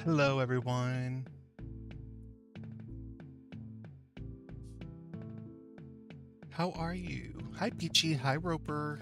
Hello, everyone. How are you? Hi, Peachy. Hi, Roper.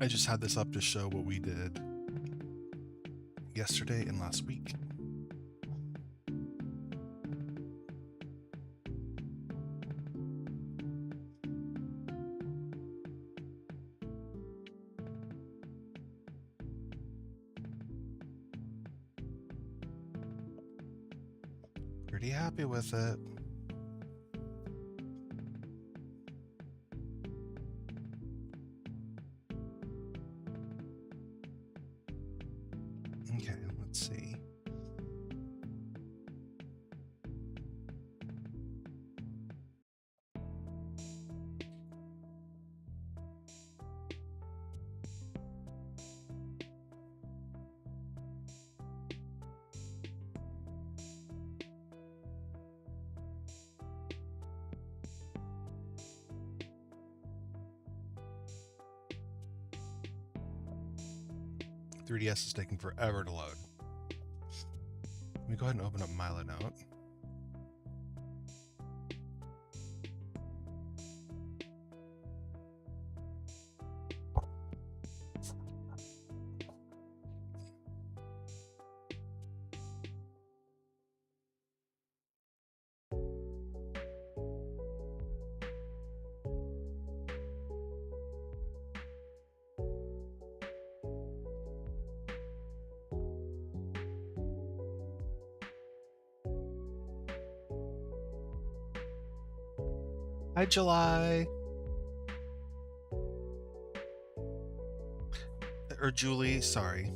I just had this up to show what we did yesterday and last week. Pretty happy with it. Okay, let's see. .3ds is taking forever to load. Let me go ahead and open up Milanote. Hi, July. Or Julie, sorry.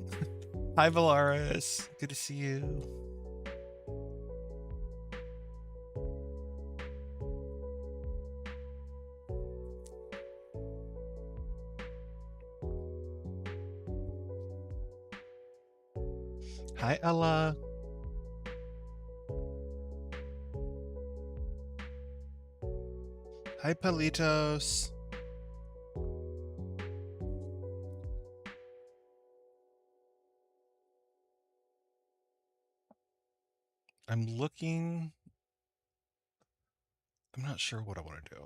Hi, Valaris. Good to see you. Hi, Ella. Hi, Palitos. I'm looking. I'm not sure what I want to do.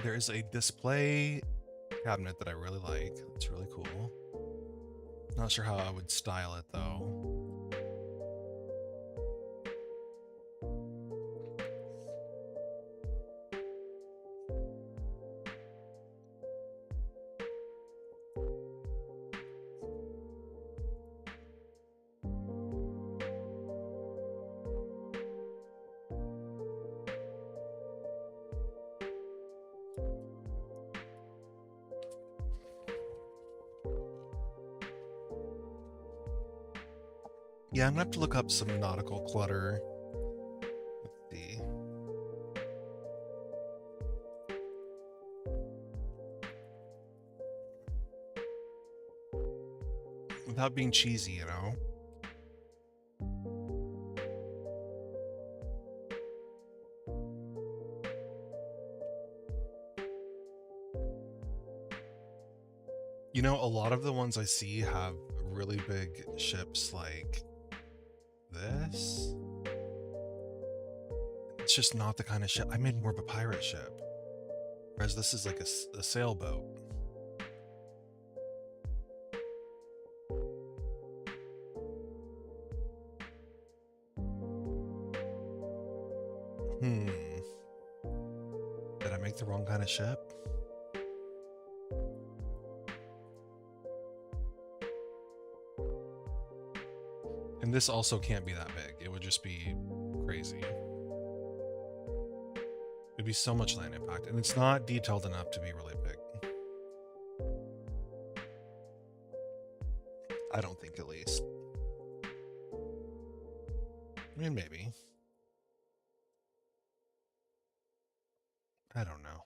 There is a display cabinet that I really like. It's really cool. Not sure how I would style it though. Yeah, I'm gonna have to look up some nautical clutter. Let's see. Without being cheesy, you know? You know, a lot of the ones I see have really big ships like this. It's just not the kind of ship. I made more of a pirate ship. Whereas this is like a sailboat. Did I make the wrong kind of ship? And this also can't be that big. It would just be crazy. It'd be so much land impact. And it's not detailed enough to be really big. I don't think, at least. I mean, maybe. I don't know.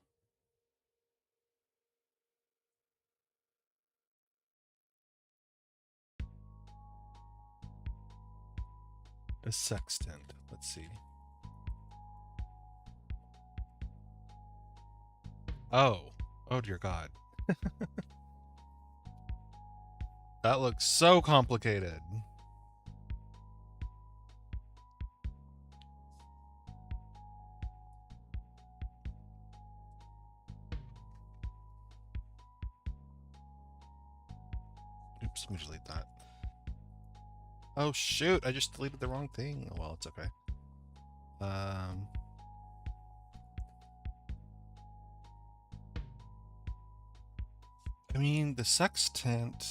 A sextant. Let's see. Oh. Oh, dear God. That looks so complicated. Oops, let me delete that. Oh, shoot. I just deleted the wrong thing. Oh, well, it's okay. I mean, the sextant,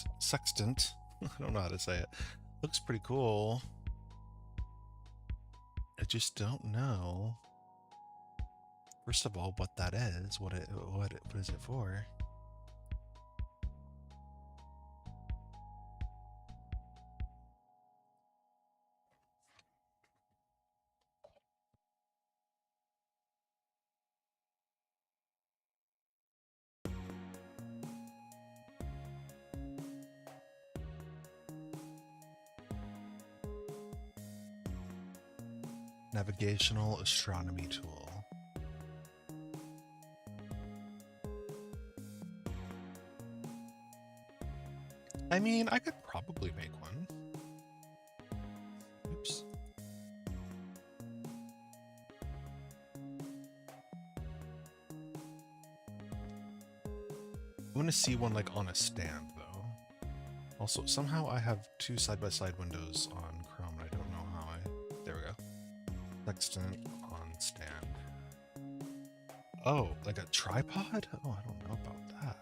I don't know how to say it, looks pretty cool. I just don't know. First of all, what that is, what is it for? Navigational astronomy tool. I mean, I could probably make one. Oops. I want to see one like on a stand though. Also, somehow I have two side-by-side windows on Chrome and I don't know how there we go. Sextant on stand. Oh, like a tripod? Oh, I don't know about that.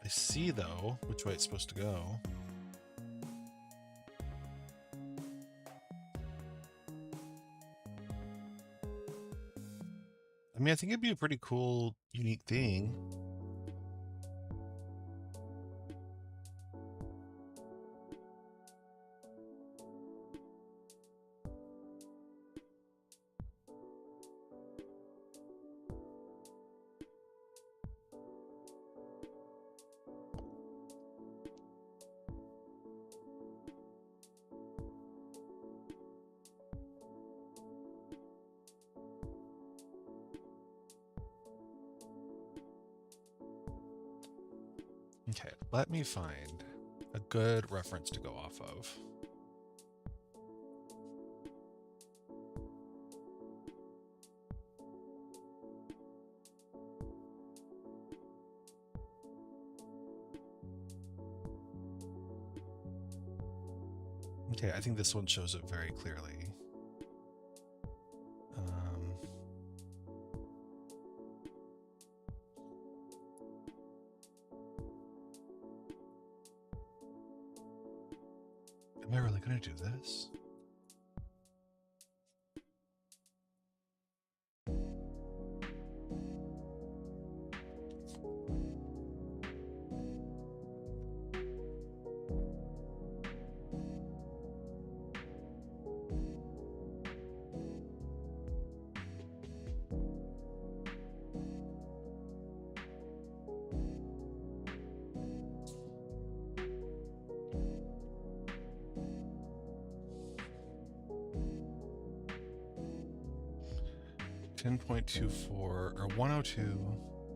I see though which way it's supposed to go. I mean, I think it'd be a pretty cool, unique thing. Okay, let me find a good reference to go off of. Okay, I think this one shows it very clearly. Am I really going to do this? .24 or 102.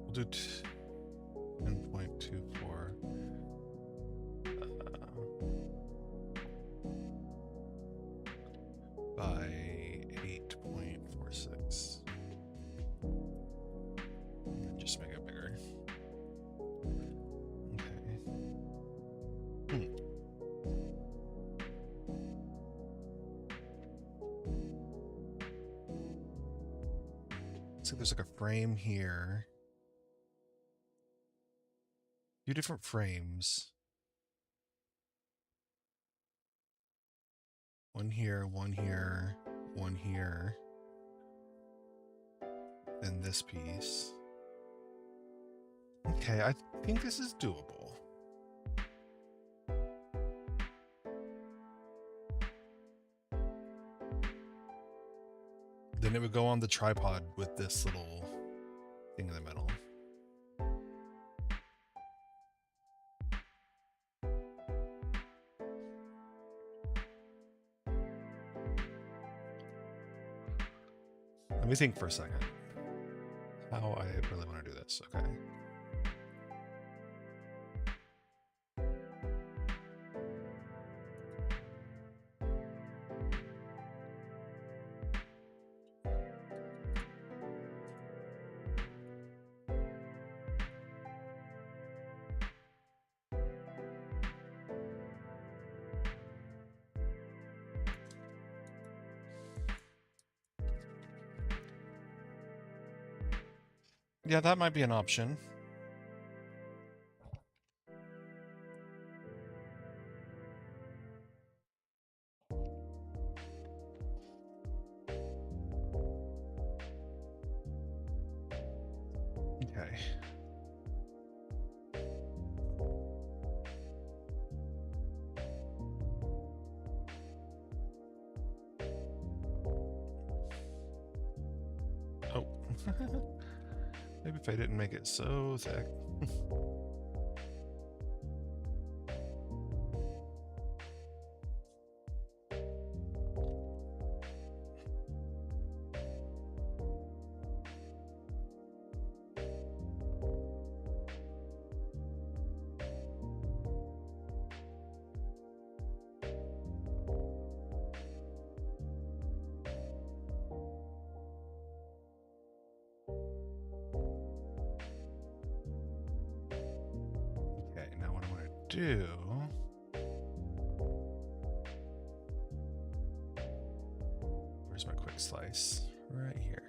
We'll do 10.24. By 8.46. Just make it bigger. Okay. Looks like there's like a frame here. Two different frames. One here, one here, one here. Then this piece. Okay, I think this is doable. Then it would go on the tripod with this little thing in the middle. Let me think for a second how I really want to do this. Okay. Yeah, that might be an option. Okay. Oh. Maybe if I didn't make it so thick. Okay, now what I'm going to do... Where's my quick slice? Right here.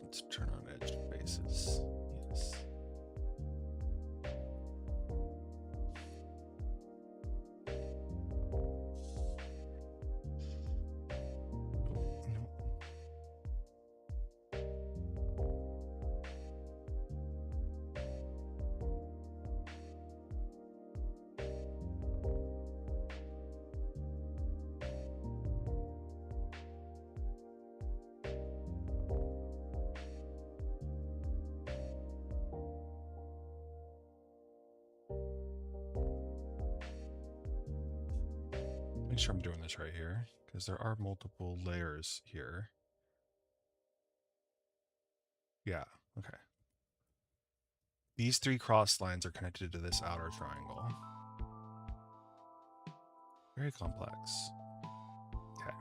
Let's turn on edge faces. Yes. Oh, no. Make sure I'm doing this right here, because there are multiple layers here. Yeah, okay. These three cross lines are connected to this outer triangle. Very complex. Okay.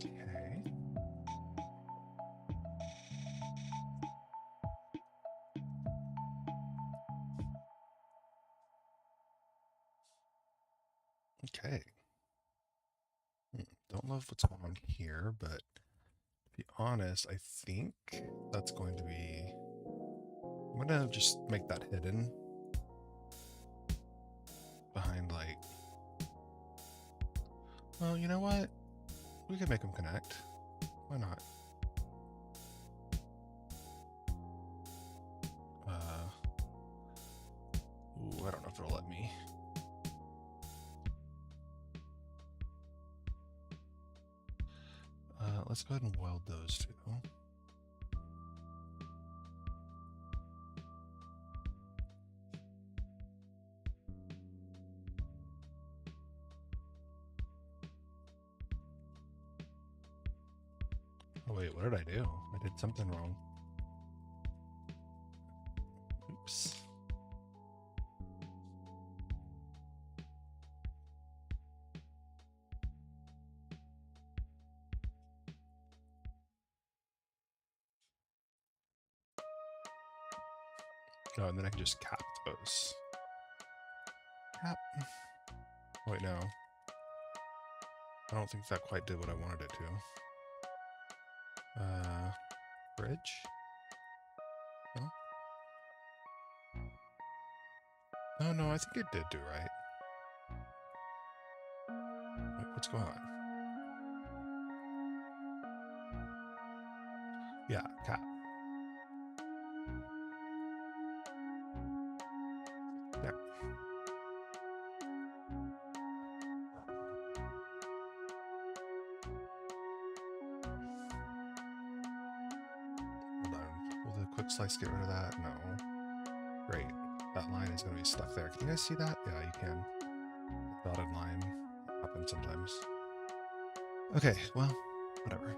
Okay. Okay. Don't love what's going on here, but to be honest, I think that's going to be... I'm going to just make that hidden. behind, like... Well, you know what? We could make them connect. Why not? Ooh, I don't know if it'll let me. Let's go ahead and weld those two. Oh wait, what did I do? I did something wrong. Oops. Oh, and then I can just cap those. Cap. Wait, no. I don't think that quite did what I wanted it to. Bridge? No? Oh, no, I think it did do right. Wait, what's going on? Yeah, cap. There. Hold on. Will the quick slice get rid of that? No. Great. That line is going to be stuck there. Can you guys see that? Yeah, you can. The dotted line happens sometimes. Okay, well, whatever.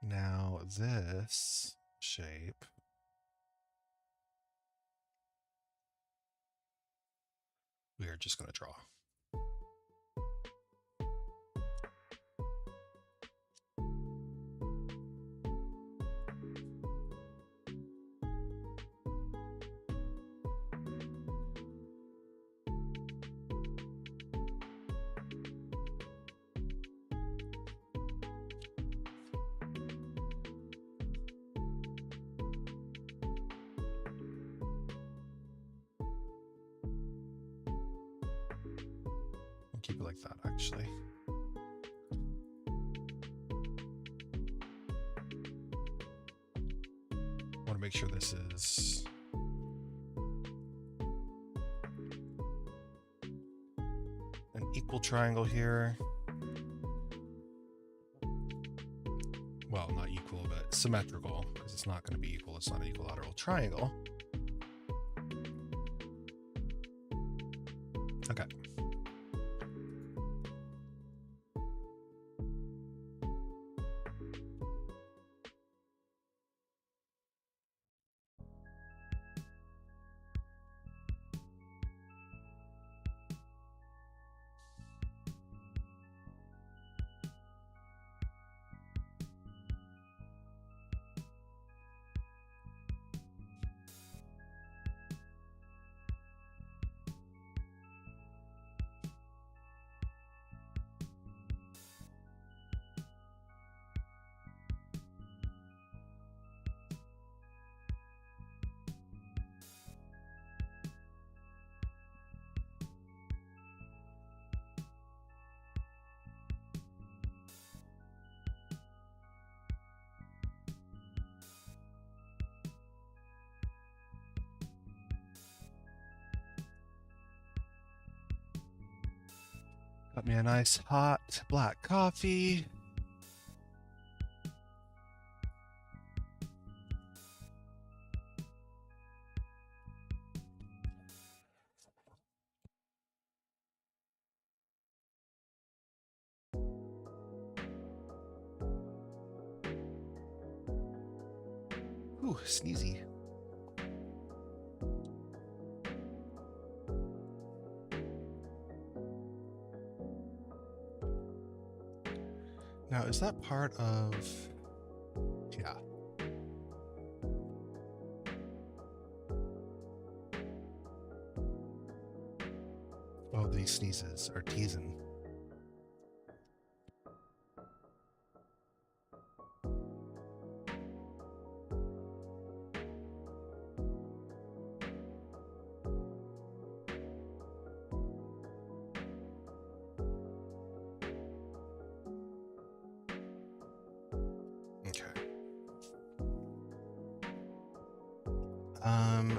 Now this shape, we are just going to draw. Keep it like that, actually. I want to make sure this is an equal triangle here. Well, not equal, but symmetrical, because it's not going to be equal. It's not an equilateral triangle. Okay. Got me a nice hot black coffee. Ooh, sneezy. Now, is that part of... Yeah. Oh, these sneezes are teasing.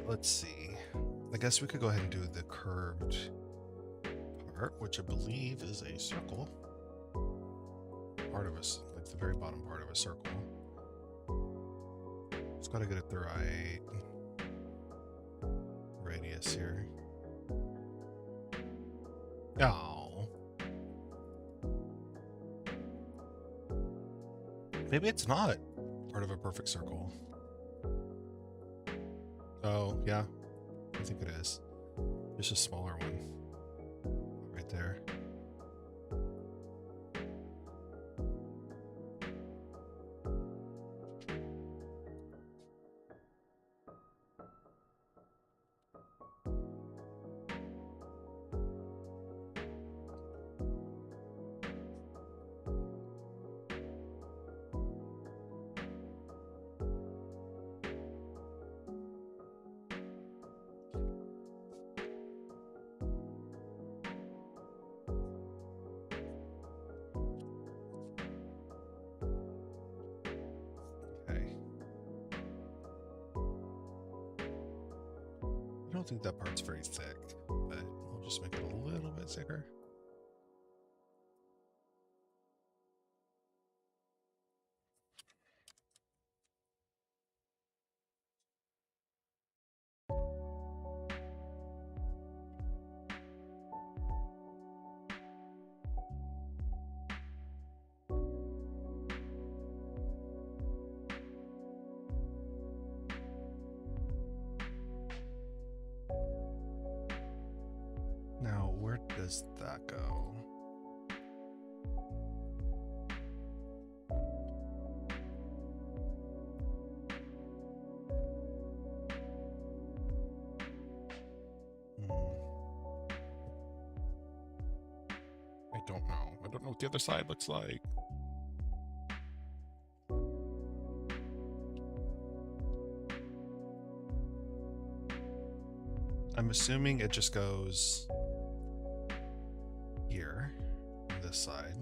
Let's see. I guess we could go ahead and do the curved part, which I believe is a circle. Part of us, like the very bottom part of a circle. Just gotta get it the right radius here. Oh. Maybe it's not part of a perfect circle. Oh, yeah. I think it is. There's a smaller one. Right there. I don't think that part's very thick, but we'll just make it a little bit thicker. Now, where does that go? I don't know. I don't know what the other side looks like. I'm assuming it just goes here on this side.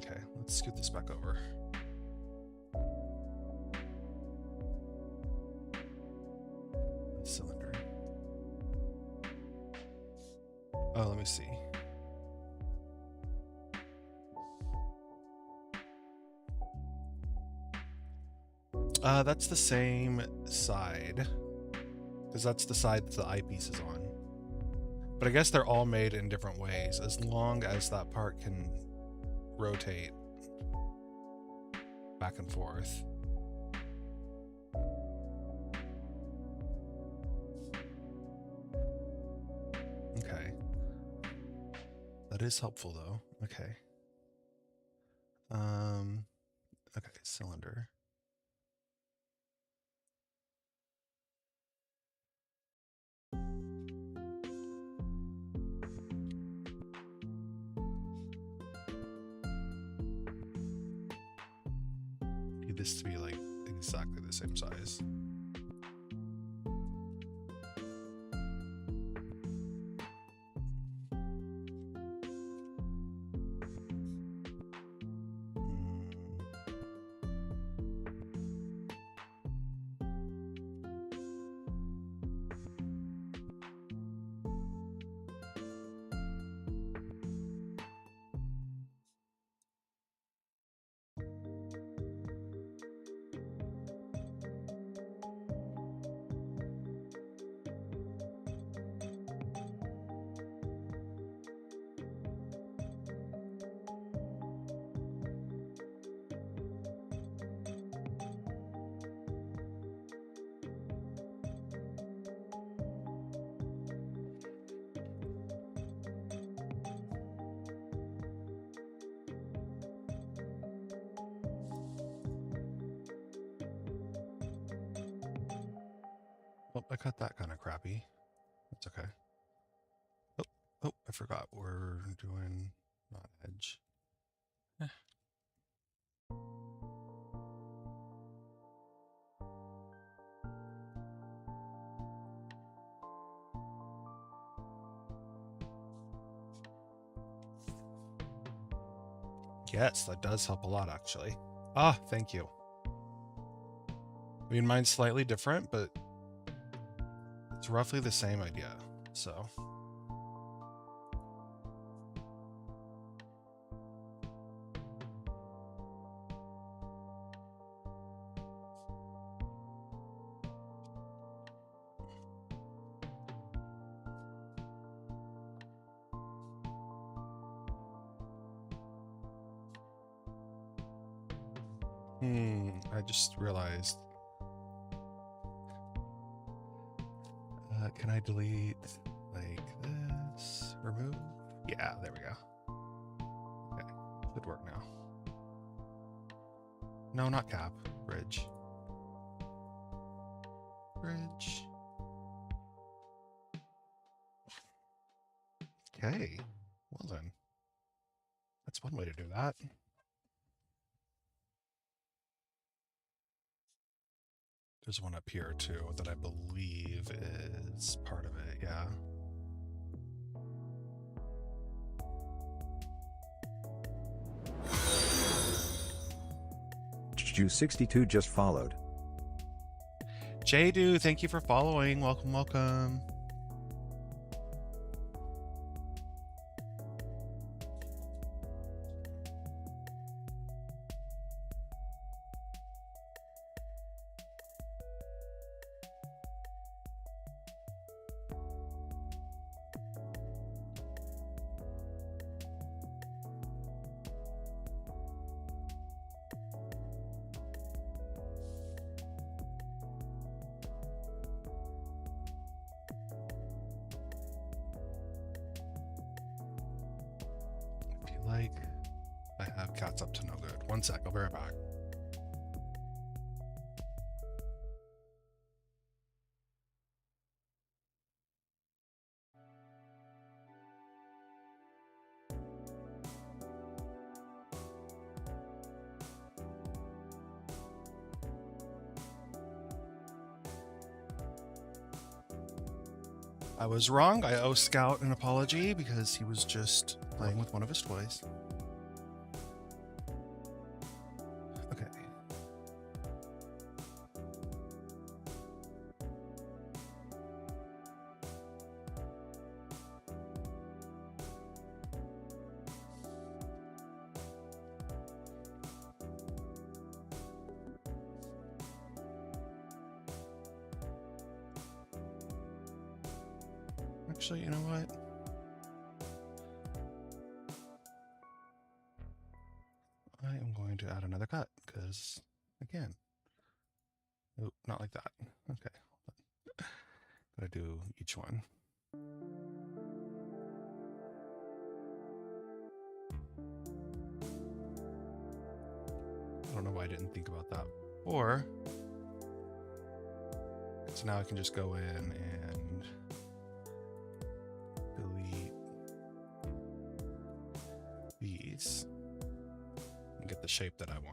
Okay, let's scoot this back over. Cylinder. Oh, let me see. That's the same side, because that's the side that the eyepiece is on. But I guess they're all made in different ways, as long as that part can rotate back and forth. Okay. That is helpful though. Okay. Okay, cylinder. Need this to be like exactly the same size. Oh, I got that kind of crappy. That's okay. Oh, I forgot we're doing not edge. Yes, that does help a lot, actually. Ah, thank you. I mean, mine's slightly different, but it's roughly the same idea, so. I just realized. Can I delete like this? Remove? Yeah, there we go. Okay, should work now. No, not cap. Bridge. Bridge. Okay, well then. That's one way to do that. There's one up here too that I believe is part of it, yeah. Ju62 just followed. Jadu, thank you for following. Welcome, welcome. Like I have cats up to no good. One sec, I'll be right back. I was wrong. I owe Scout an apology because he was just playing with one of his toys. Okay. Actually, you know what? I am going to add another cut because, again, oh, not like that. Okay. Gotta do each one. I don't know why I didn't think about that. Or, so now I can just go in and delete these and get the shape that I want.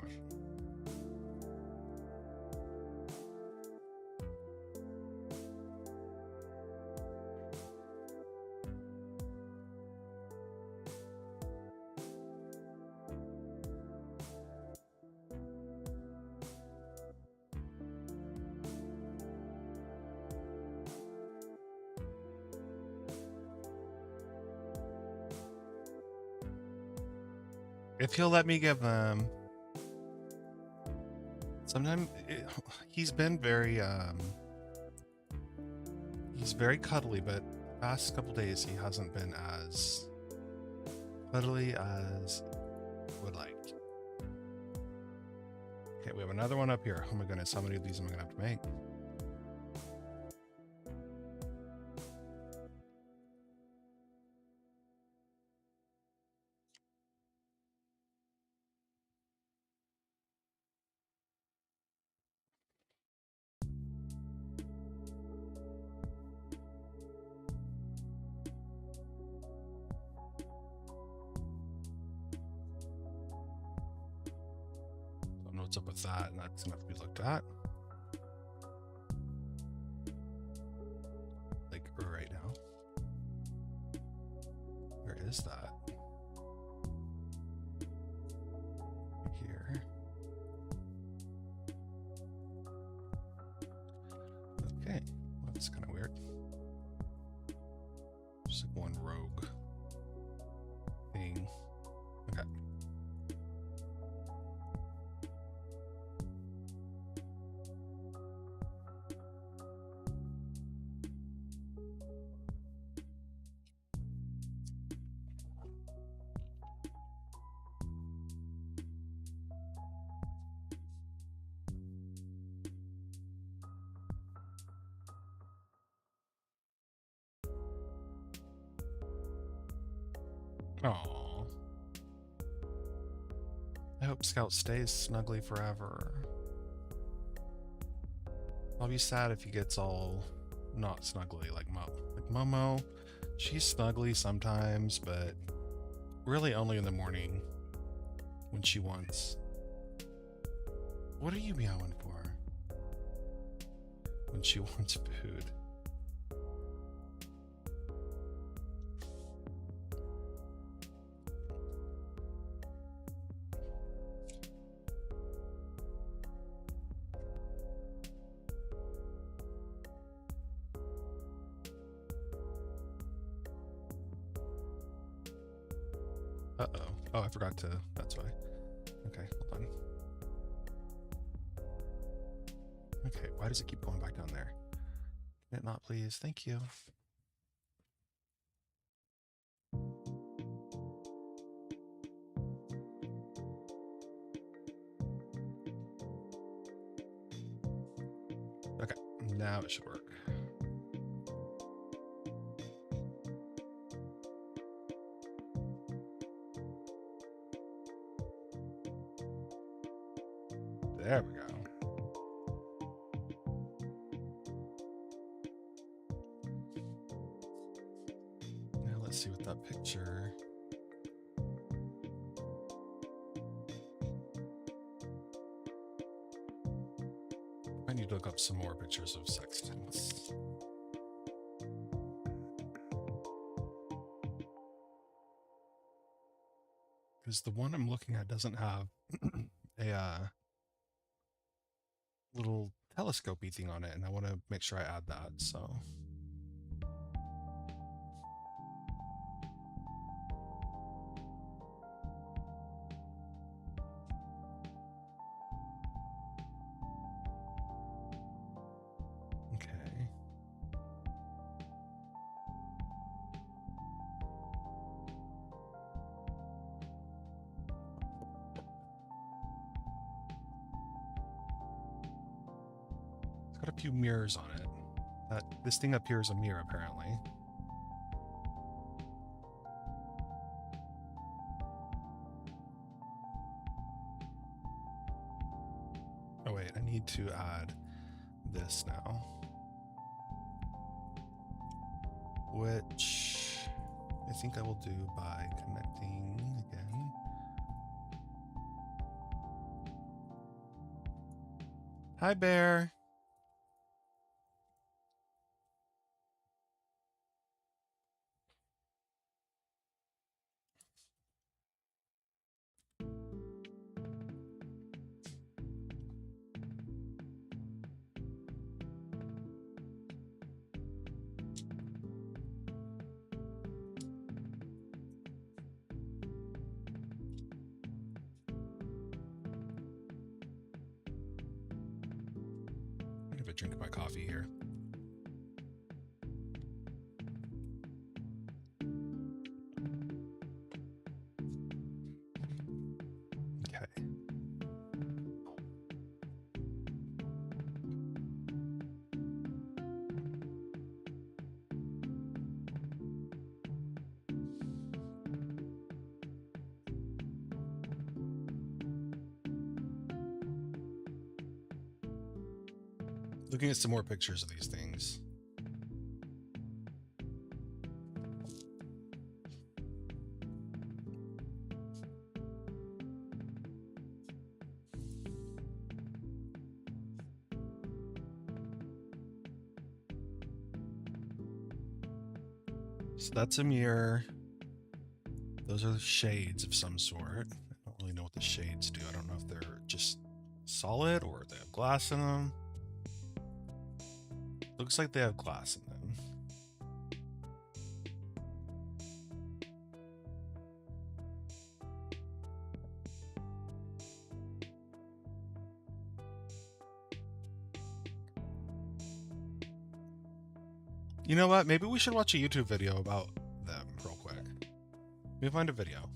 If he'll let me give them. Sometimes he's been very he's very cuddly, but the past couple days he hasn't been as cuddly as would like. Okay, we have another one up here. Oh my goodness, how many of these am I gonna have to make? what's up with that, and that's gonna have to be looked at. Like right now. Where is that? Here. Okay, well, that's kind of weird. Just like one rogue thing. Okay. Aww. I hope Scout stays snuggly forever. I'll be sad if he gets all not snuggly like Mo. Like Momo, she's snuggly sometimes, but really only in the morning when she wants. What are you meowing for? When she wants food. Uh-oh. Oh, I forgot to... That's why. Okay, hold on. Okay, why does it keep going back down there? Can it not, please? Thank you. Okay, now it should work. There we go. Now let's see what that picture... I need to look up some more pictures of sextants. Because the one I'm looking at doesn't have a little telescopey thing on it, and I want to make sure I add that, so... Okay. It's got a few mirrors on it. This thing up here is a mirror, apparently. Oh wait, I need to add this now. Which I think I will do by connecting again. Hi, Bear. I have a drink of my coffee here. Okay. Looking at some more pictures of these things. So that's a mirror. Those are shades of some sort. I don't really know what the shades do. I don't know if they're just solid or they have glass in them. Looks like they have glass in them. You know what? Maybe we should watch a YouTube video about them real quick. Let me find a video.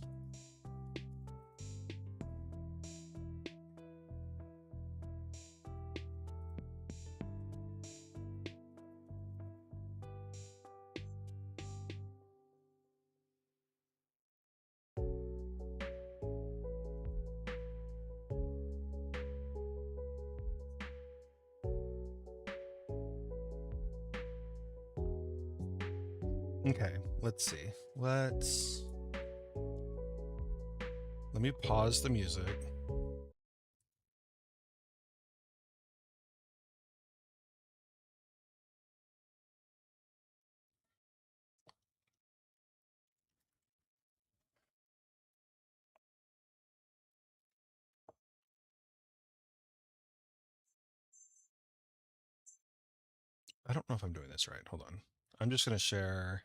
Okay, let's see. Let me pause the music. I don't know if I'm doing this right. Hold on. I'm just going to share.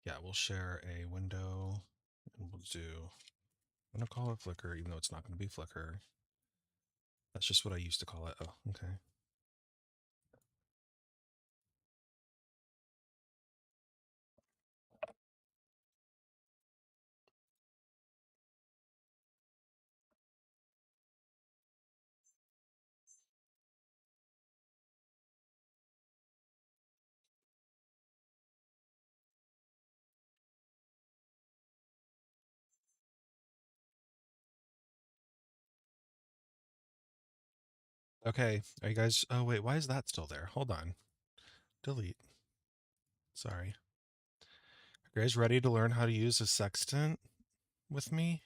Yeah, we'll share a window and we'll do, I'm going to call it Flickr, even though it's not going to be Flickr. That's just what I used to call it. Oh, okay. Okay, are you guys, oh wait, why is that still there? Hold on. Delete. Sorry. Are you guys ready to learn how to use a sextant with me?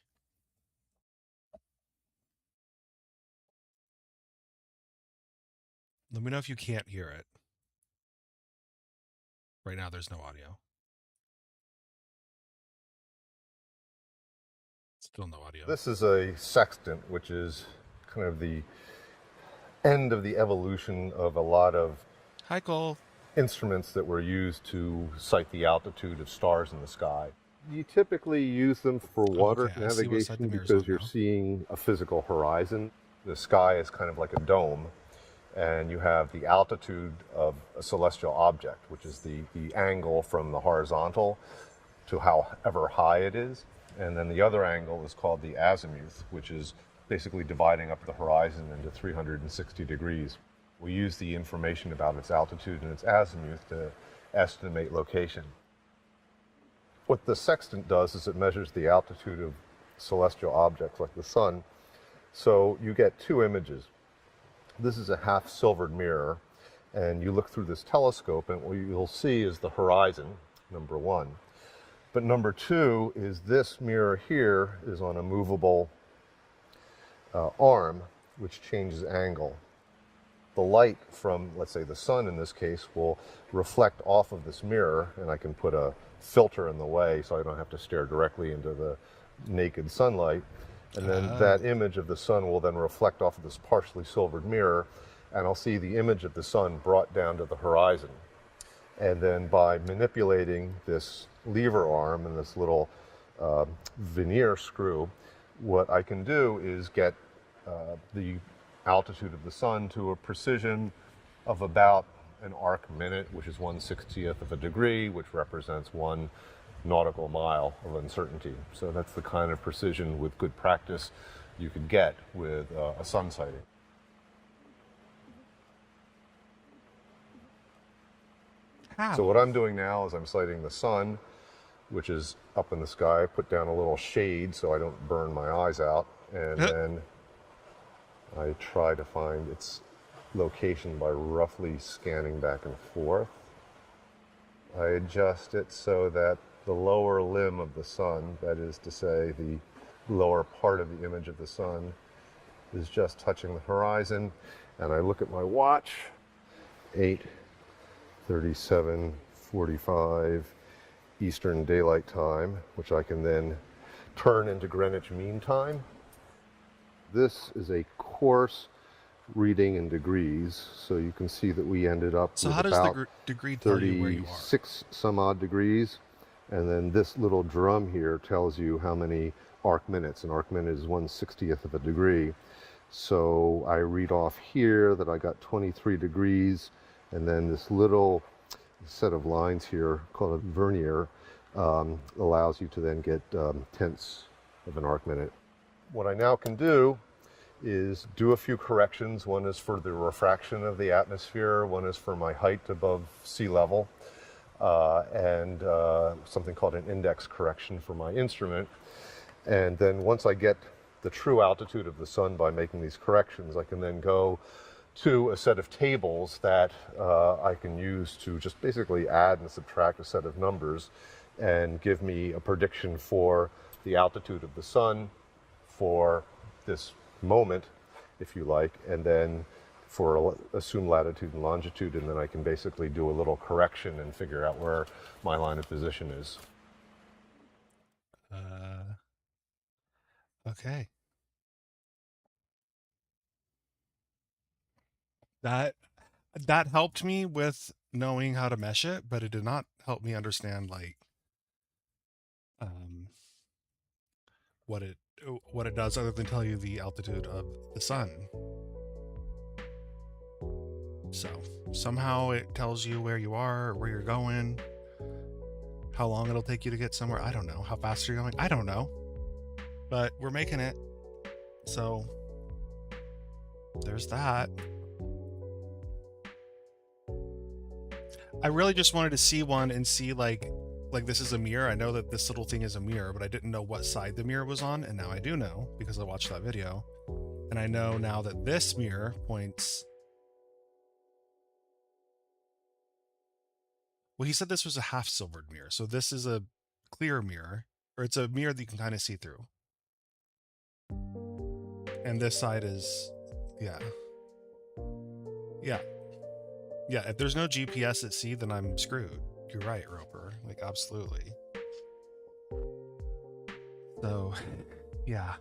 Let me know if you can't hear it. Right now, there's no audio. Still no audio. This is a sextant, which is kind of the end of the evolution of a lot of Hi, Cole. instruments that were used to cite the altitude of stars in the sky. You typically use them for water Okay, I see what side the navigation mirror's because on you're now. seeing a physical horizon. The sky is kind of like a dome, and you have the altitude of a celestial object, which is the angle from the horizontal to however high it is. And then the other angle is called the azimuth, which is basically dividing up the horizon into 360 degrees. We use the information about its altitude and its azimuth to estimate location. What the sextant does is it measures the altitude of celestial objects like the sun. So you get two images. This is a half silvered mirror, and you look through this telescope, and what you'll see is the horizon, number one. But number two is this mirror here is on a movable arm, which changes angle. The light from, let's say, the sun in this case will reflect off of this mirror, and I can put a filter in the way so I don't have to stare directly into the naked sunlight. And then that image of the sun will then reflect off of this partially silvered mirror, and I'll see the image of the sun brought down to the horizon. And then by manipulating this lever arm and this little veneer screw, what I can do is get the altitude of the sun to a precision of about an arc minute, which is 1/60th of a degree, which represents 1 nautical mile of uncertainty. So that's the kind of precision with good practice you could get with a sun sighting. How? So what I'm doing now is I'm sighting the sun, which is up in the sky. I put down a little shade so I don't burn my eyes out, and then I try to find its location by roughly scanning back and forth. I adjust it so that the lower limb of the sun, that is to say the lower part of the image of the sun, is just touching the horizon. And I look at my watch, 8:37:45 Eastern Daylight Time, which I can then turn into Greenwich Mean Time. This is a coarse reading in degrees, so you can see that we ended up So with how does about the degree tell you where you are? 36 some odd degrees, and then this little drum here tells you how many arc minutes. An arc minute is 1/60th of a degree. So I read off here that I got 23 degrees, and then this little set of lines here called a vernier allows you to then get tenths of an arc minute. What I now can do is do a few corrections. One is for the refraction of the atmosphere, one is for my height above sea level, and something called an index correction for my instrument. And then once I get the true altitude of the sun by making these corrections, I can then go to a set of tables that I can use to just basically add and subtract a set of numbers and give me a prediction for the altitude of the sun for this moment, if you like, and then for assumed latitude and longitude, and then I can basically do a little correction and figure out where my line of position is. Okay. That helped me with knowing how to mesh it, but it did not help me understand like um, what it does other than tell you the altitude of the sun. So somehow it tells you where you are, or where you're going, how long it'll take you to get somewhere. I don't know. How fast you're going. I don't know. But we're making it. So there's that. I really just wanted to see one and see like this is a mirror. I know that this little thing is a mirror, but I didn't know what side the mirror was on, and now I do know because I watched that video. And I know now that this mirror points. Well, he said this was a half silvered mirror, so this is a clear mirror, or it's a mirror that you can kind of see through. And this side is, yeah. Yeah. Yeah, if there's no GPS at sea, then I'm screwed. You're right, Roper. Like, absolutely. So, yeah.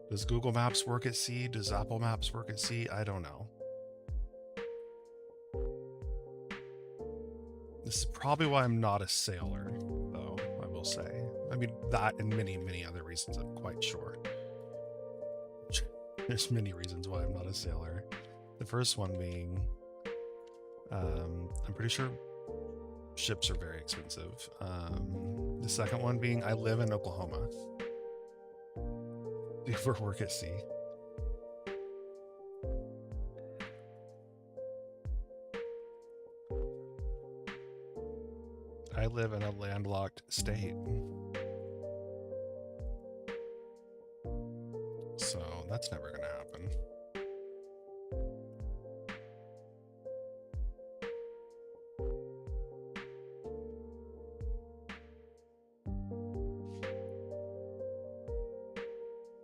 Does Google Maps work at sea? Does Apple Maps work at sea? I don't know. This is probably why I'm not a sailor, though, I will say. I mean, that and many, many other reasons, I'm quite sure. There's many reasons why I'm not a sailor. The first one being, I'm pretty sure ships are very expensive. The second one being, I live in Oklahoma. Do you ever work at sea? I live in a landlocked state. So that's never going to happen.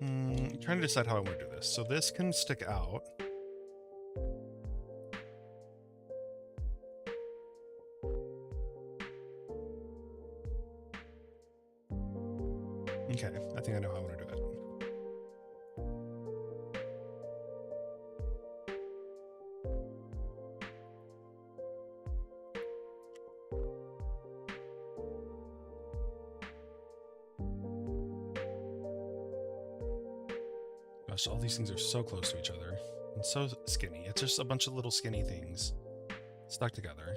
I'm trying to decide how I want to do this. So this can stick out. Okay, I think I know how I want to do it. Gosh, all these things are so close to each other and so skinny. It's just a bunch of little skinny things stuck together.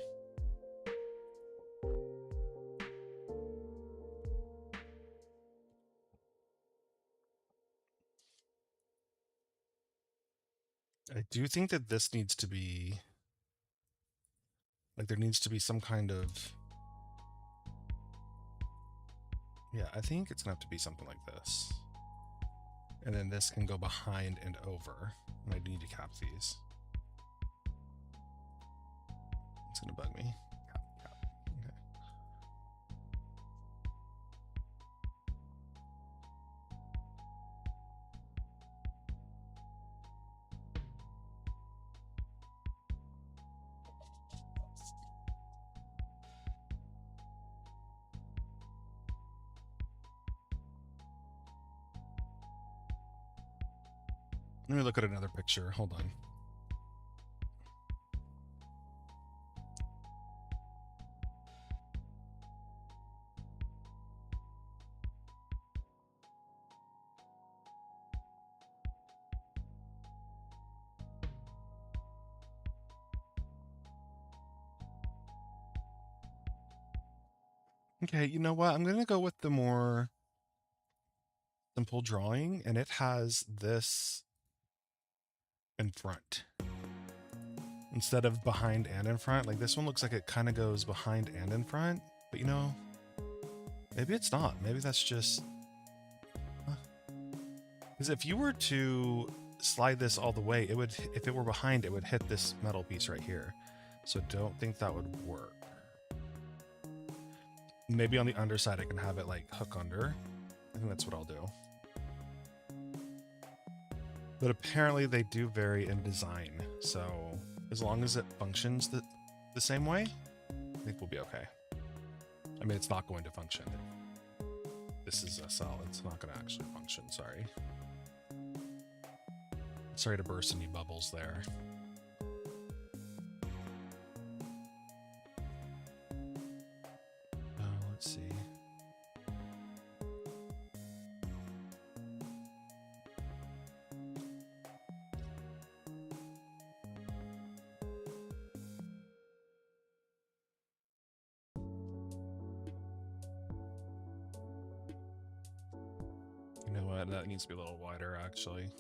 I do think that this needs to be, like, there needs to be some kind of, yeah, I think it's gonna have to be something like this. And then this can go behind and over. And I need to cap these. It's gonna bug me. Cap, cap. Okay. Let me look at another picture. Hold on. Okay, you know what? I'm going to go with the more simple drawing, and it has this in front instead of behind and in front. Like this one looks like it kind of goes behind and in front, but you know, maybe it's not. Maybe that's just... Because if you were to slide this all the way, it would, if it were behind, it would hit this metal piece right here. So don't think that would work. Maybe on the underside I can have it like hook under. I think that's what I'll do. But apparently they do vary in design, so as long as it functions the same way, I think we'll be okay. I mean, it's not going to function. This is a cell. It's not going to actually function, sorry. Sorry to burst any bubbles there. Let's see. You know what? That needs to be a little wider, actually.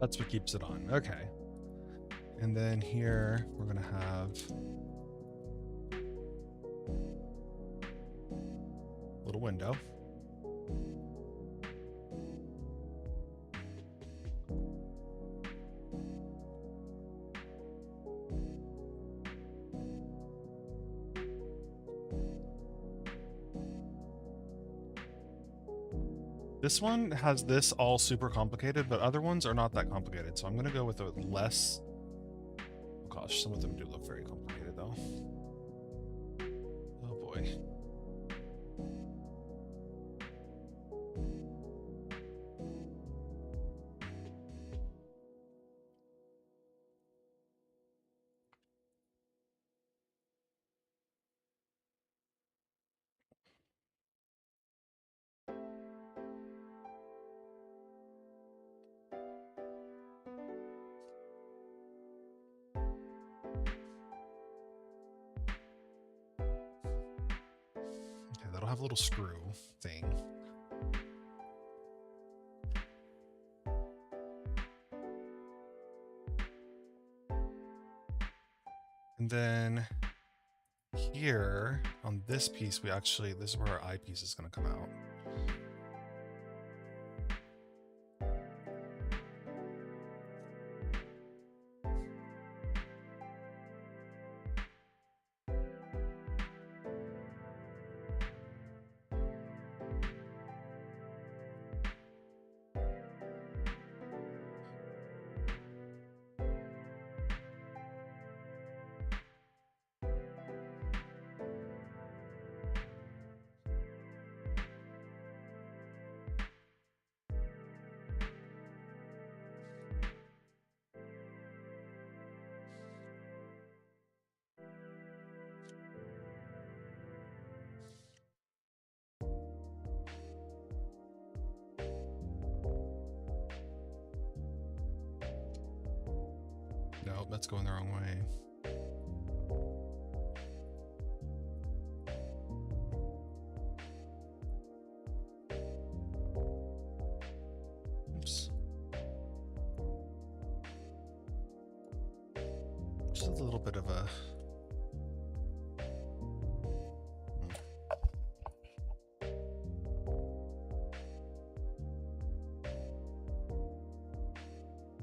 That's what keeps it on. Okay. And then here we're going to have a little window. This one has this all super complicated, but other ones are not that complicated. So I'm going to go with a less... Oh gosh, some of them do look very complicated though. Oh boy. Okay, that'll have a little screw thing. And then here on this piece, we actually, this is where our eyepiece is going to come out. Oh, that's going the wrong way. Oops. Just a little bit of a...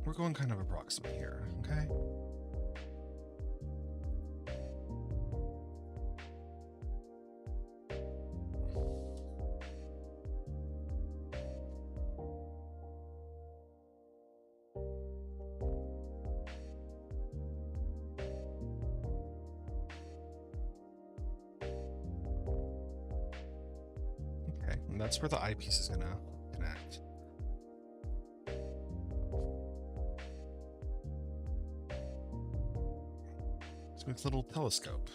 We're going kind of approximate here, okay? Okay, and that's where the eyepiece is gonna connect. So it's a little telescope.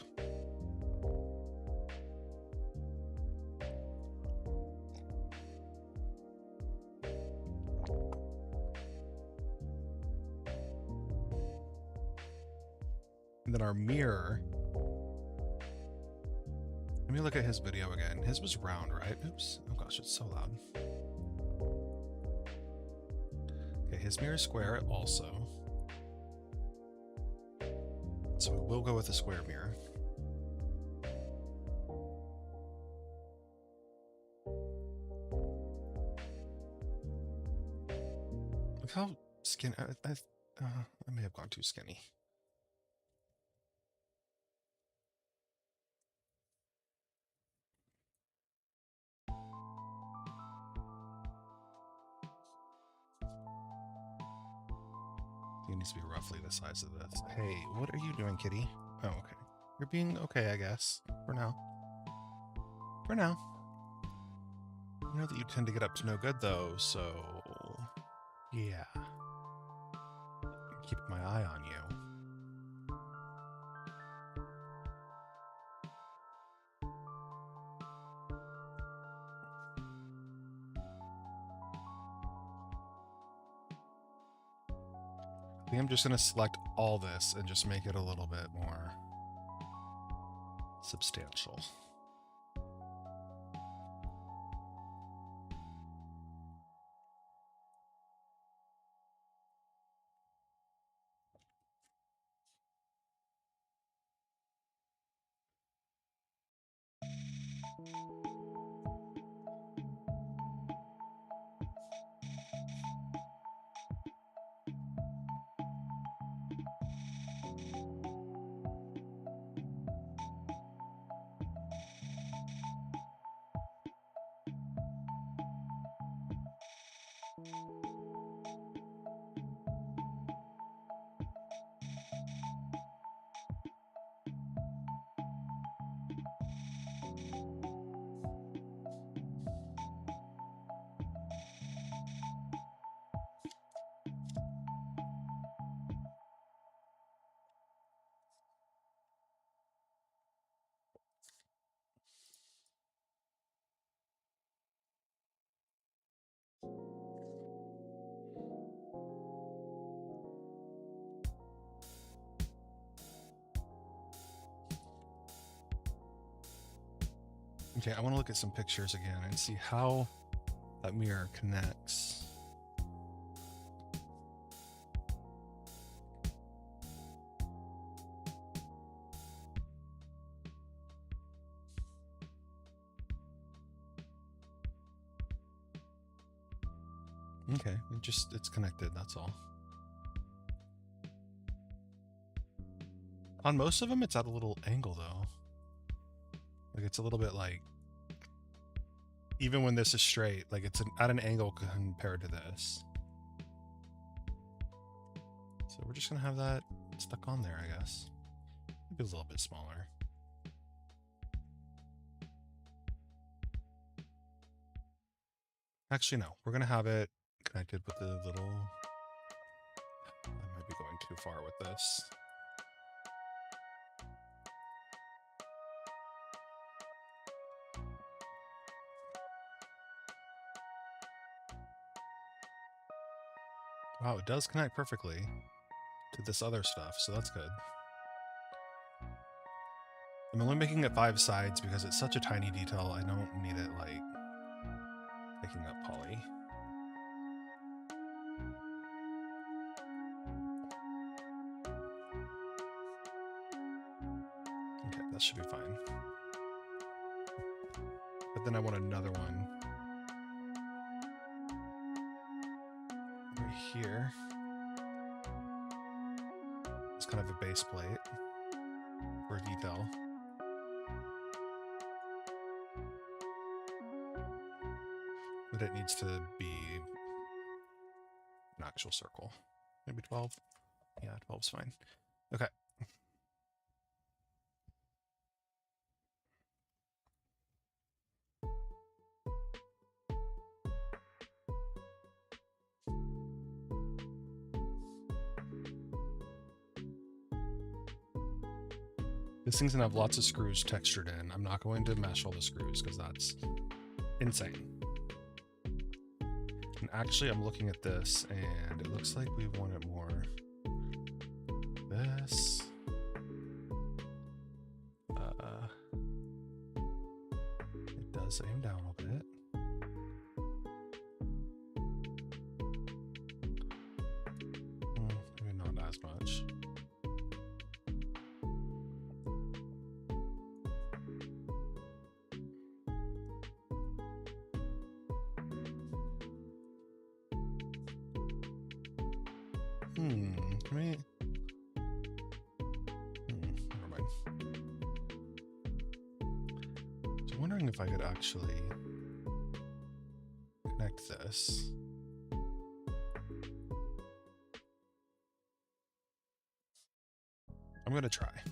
And then our mirror. Let me look at his video again. His was round, right? Oops. Oh gosh, it's so loud. Okay, his mirror is square also. So we will go with a square mirror. Look how skinny. I may have gone too skinny. It needs to be roughly the size of this. Hey, what are you doing, kitty? Oh, okay. You're being okay, I guess. For now. For now. I know that you tend to get up to no good, though, so... yeah. Keep my eye on you. I think I'm just going to select all this and just make it a little bit more substantial. Okay, I want to look at some pictures again and see how that mirror connects. Okay, it's connected, that's all. On most of them, it's at a little angle, though. Like, it's a little bit like... even when this is straight, like, it's at an angle compared to this. So we're just going to have that stuck on there, I guess. Maybe a little bit smaller. Actually, no. We're going to have it connected with the little... I might be going too far with this. Wow, it does connect perfectly. to this other stuff, so that's good. I'm only making it 5 sides because it's such a tiny detail, I don't need it, like, taking up poly. Okay, that should be fine. But then I want another one right here. It's kind of a base plate for detail. But it needs to be an actual circle. Maybe 12? Yeah, 12's fine. Okay. This thing's gonna have lots of screws textured in. I'm not going to mesh all the screws because that's insane. And actually, I'm looking at this and it looks like we want it more this. It does aim down a bit. Maybe not as much. Never mind. So I'm wondering if I could actually connect this. I'm gonna try.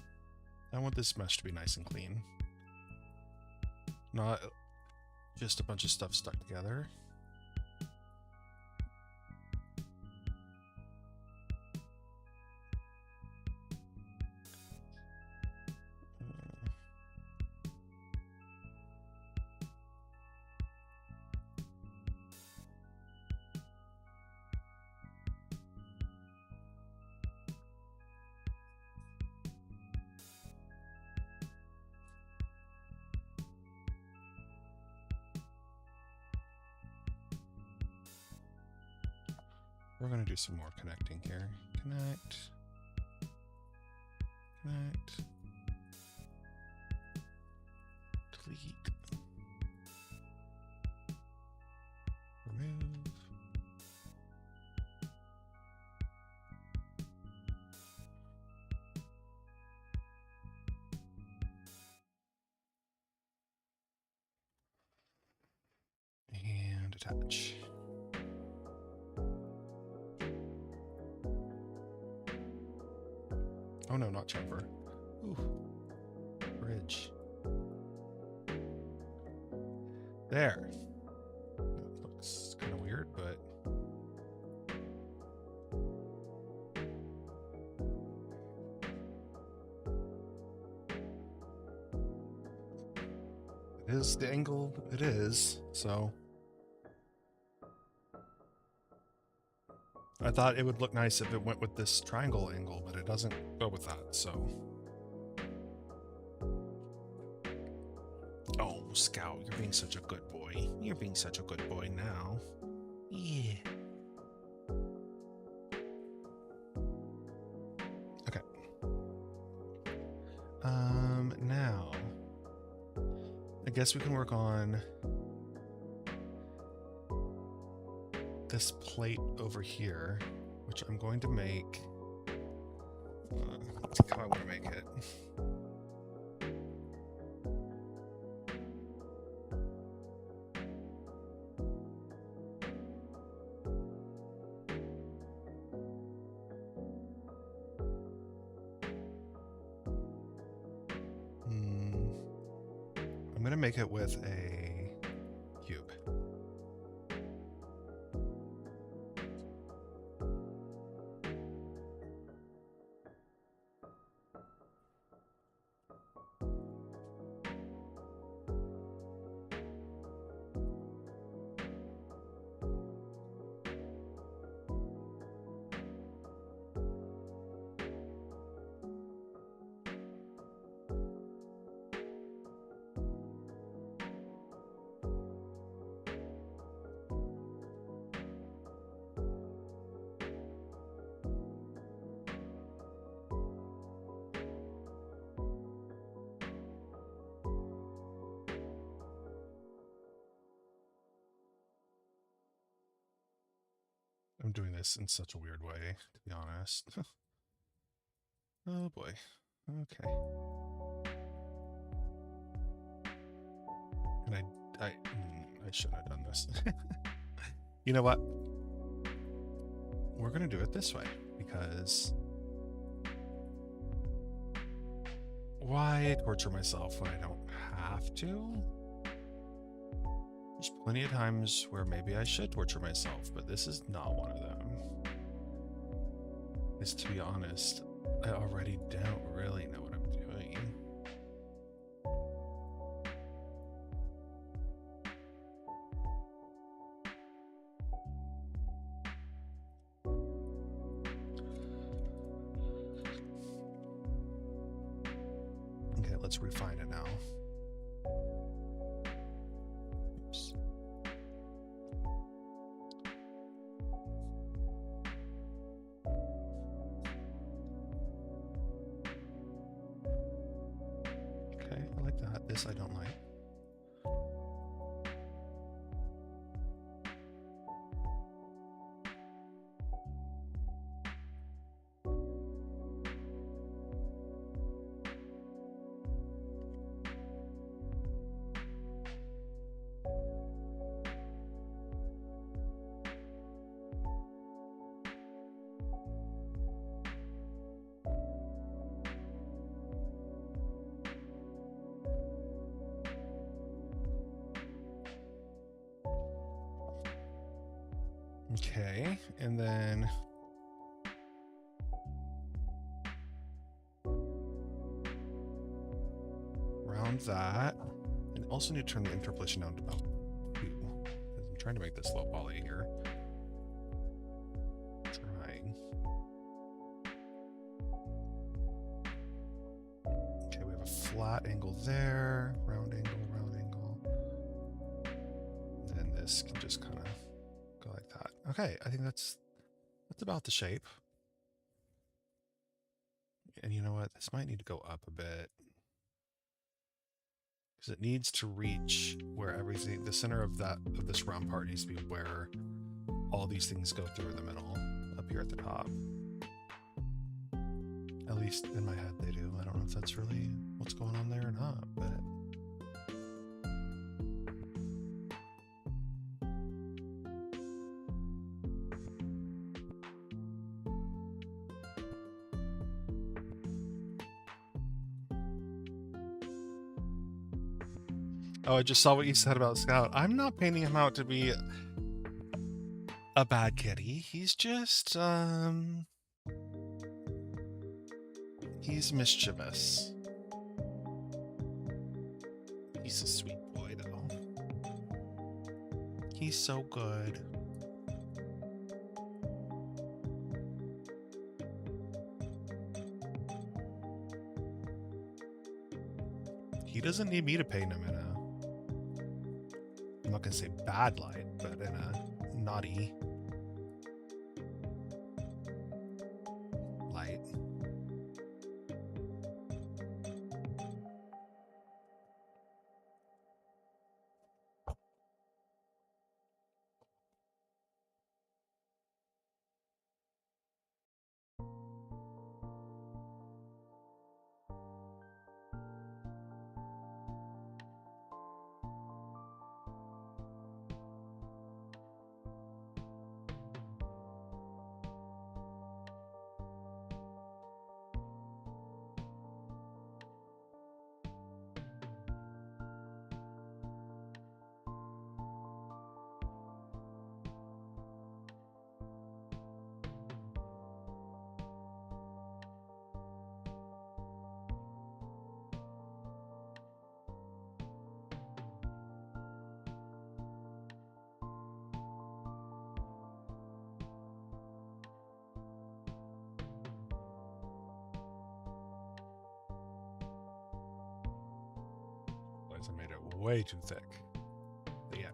I want this mesh to be nice and clean. Not just a bunch of stuff stuck together. We're going to do some more connecting here. Connect. Connect. Delete. Remove. And attach. Oh no, not chamfer. Ooh. Bridge. There. That looks kind of weird, but it is the angle it is, so I thought it would look nice if it went with this triangle angle, but it doesn't go with that, so. Oh, Scout, you're being such a good boy. You're being such a good boy now. Yeah. Okay. Now, I guess we can work on this plate over here, which I'm going to make. Let's see how I want to make it. I'm going to make it with a cube. doing this in such a weird way, to be honest. Oh boy. Okay. And I shouldn't have done this. You know what? We're gonna do it this way because why torture myself when I don't have to? There's plenty of times where maybe I should torture myself, but this is not one of them. Because to be honest, I already don't really know what I'm doing. Okay, let's refine it now. Oops. Okay, I like that. This I don't like. Okay, and then round that. And also need to turn the interpolation down to about 2. Because I'm trying to make this low poly here. Trying. Okay, we have a flat angle there, round angle, round angle. And then this can just kind of go like that. Okay, I think that's about the shape. And you know what? This might need to go up a bit. Because it needs to reach where everything, the center of this round part needs to be where all these things go through in the middle, up here at the top. At least in my head they do. I don't know if that's really what's going on there or not, but... Oh, I just saw what you said about Scout. I'm not painting him out to be a bad kitty. He's just, he's mischievous. He's a sweet boy, though. He's so good. He doesn't need me to paint him in a... I'm not gonna say bad light, but in a naughty light. I made it way too thick. Yeah.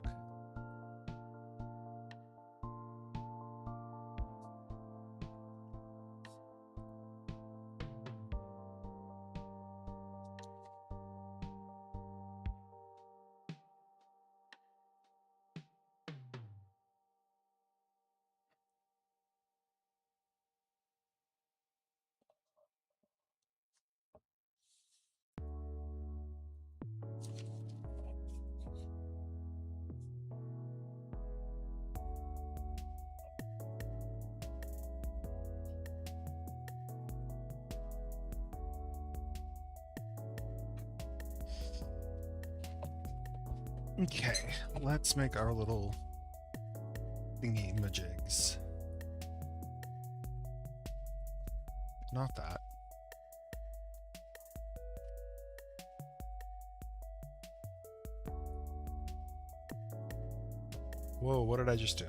Okay, let's make our little thingy majigs. Not that. Whoa, what did I just do?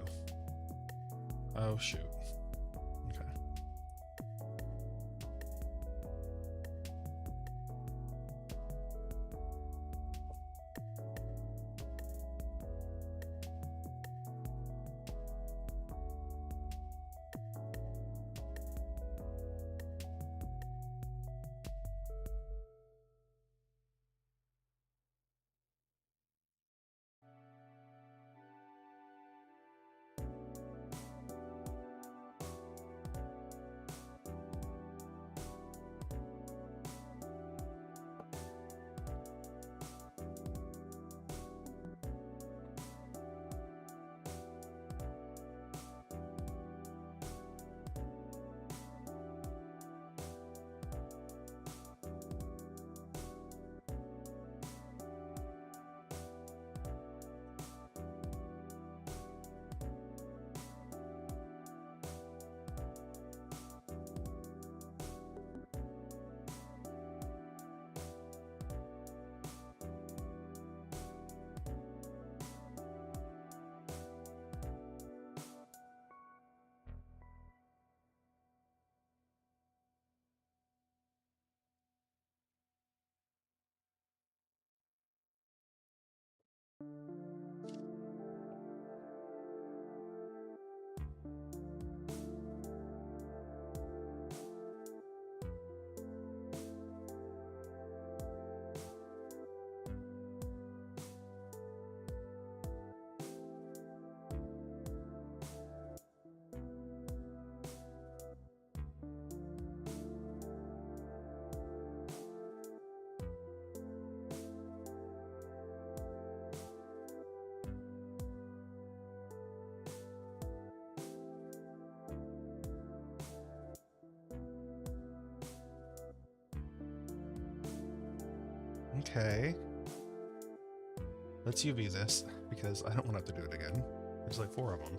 Oh, shoot. Okay. Okay. Let's UV this, because I don't want to have to do it again. There's like 4 of them.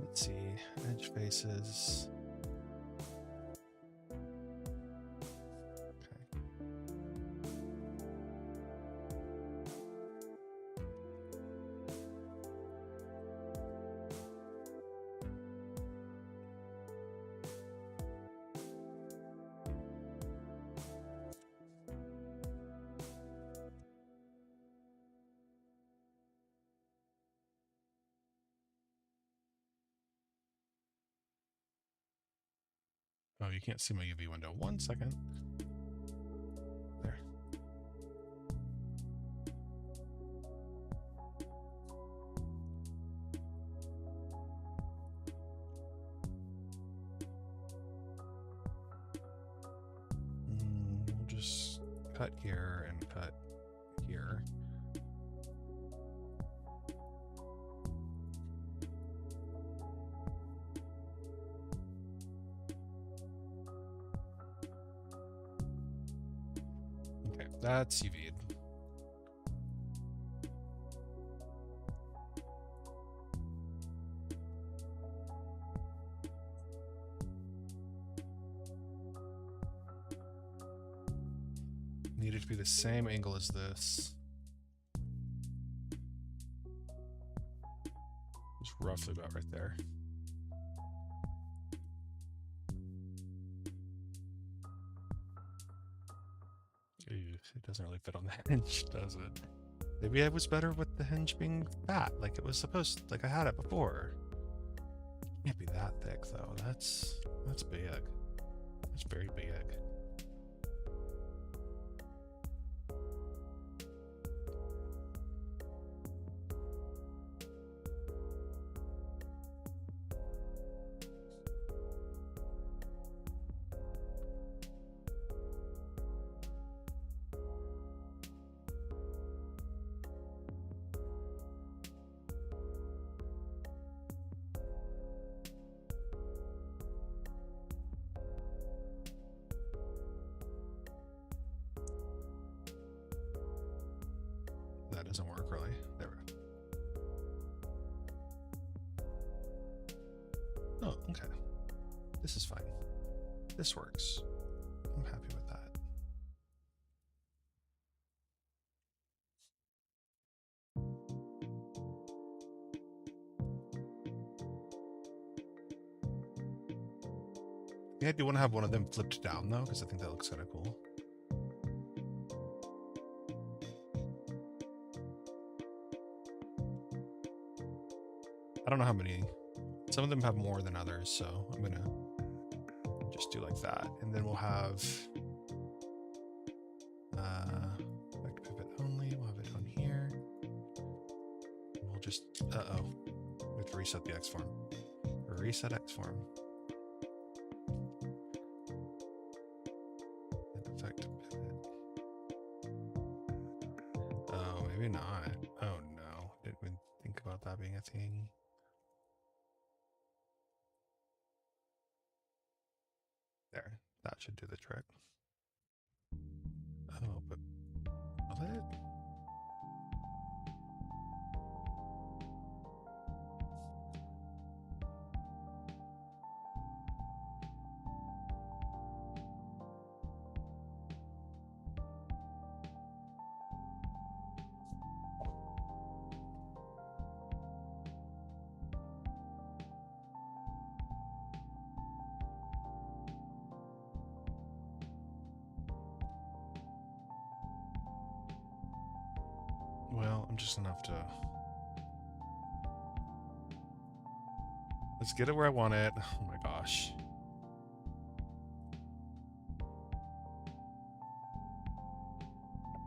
Let's see. Edge faces. Okay. Oh, you can't see my UV window. 1 second. There. We'll just cut here and cut here. Okay, that's UV'd. Need it to be the same angle as this. It's roughly about right there. Ew, it doesn't really fit on the hinge, does it? Maybe I was better with the hinge being fat, like it was supposed, like I had it before. Can't be that thick though. That's big. That's very big. that doesn't work really. There we go. Oh, okay. This is fine. This works. I'm happy with that. Yeah, I do want to have one of them flipped down though, because I think that looks kind of cool. I don't know how many. Some of them have more than others, so I'm gonna just do like that, and then we'll have back to pivot only. We'll have it on here. We'll just we have to reset the X form. Reset X form. And effect pivot. Oh, maybe not. Oh no, didn't even think about that being a thing. There, that should do the trick. Oh, but will it? Well, I'm just gonna have to. Let's get it where I want it. Oh my gosh.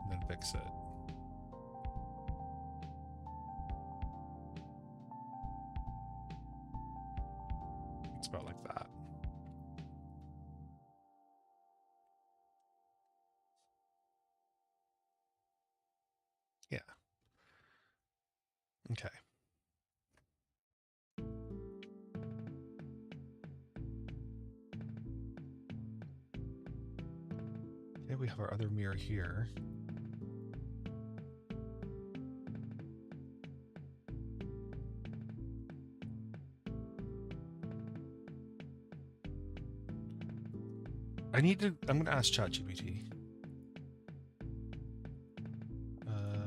And then fix it. It's about like that. Yeah. Okay. Okay, we have our other mirror here. I'm gonna ask ChatGPT.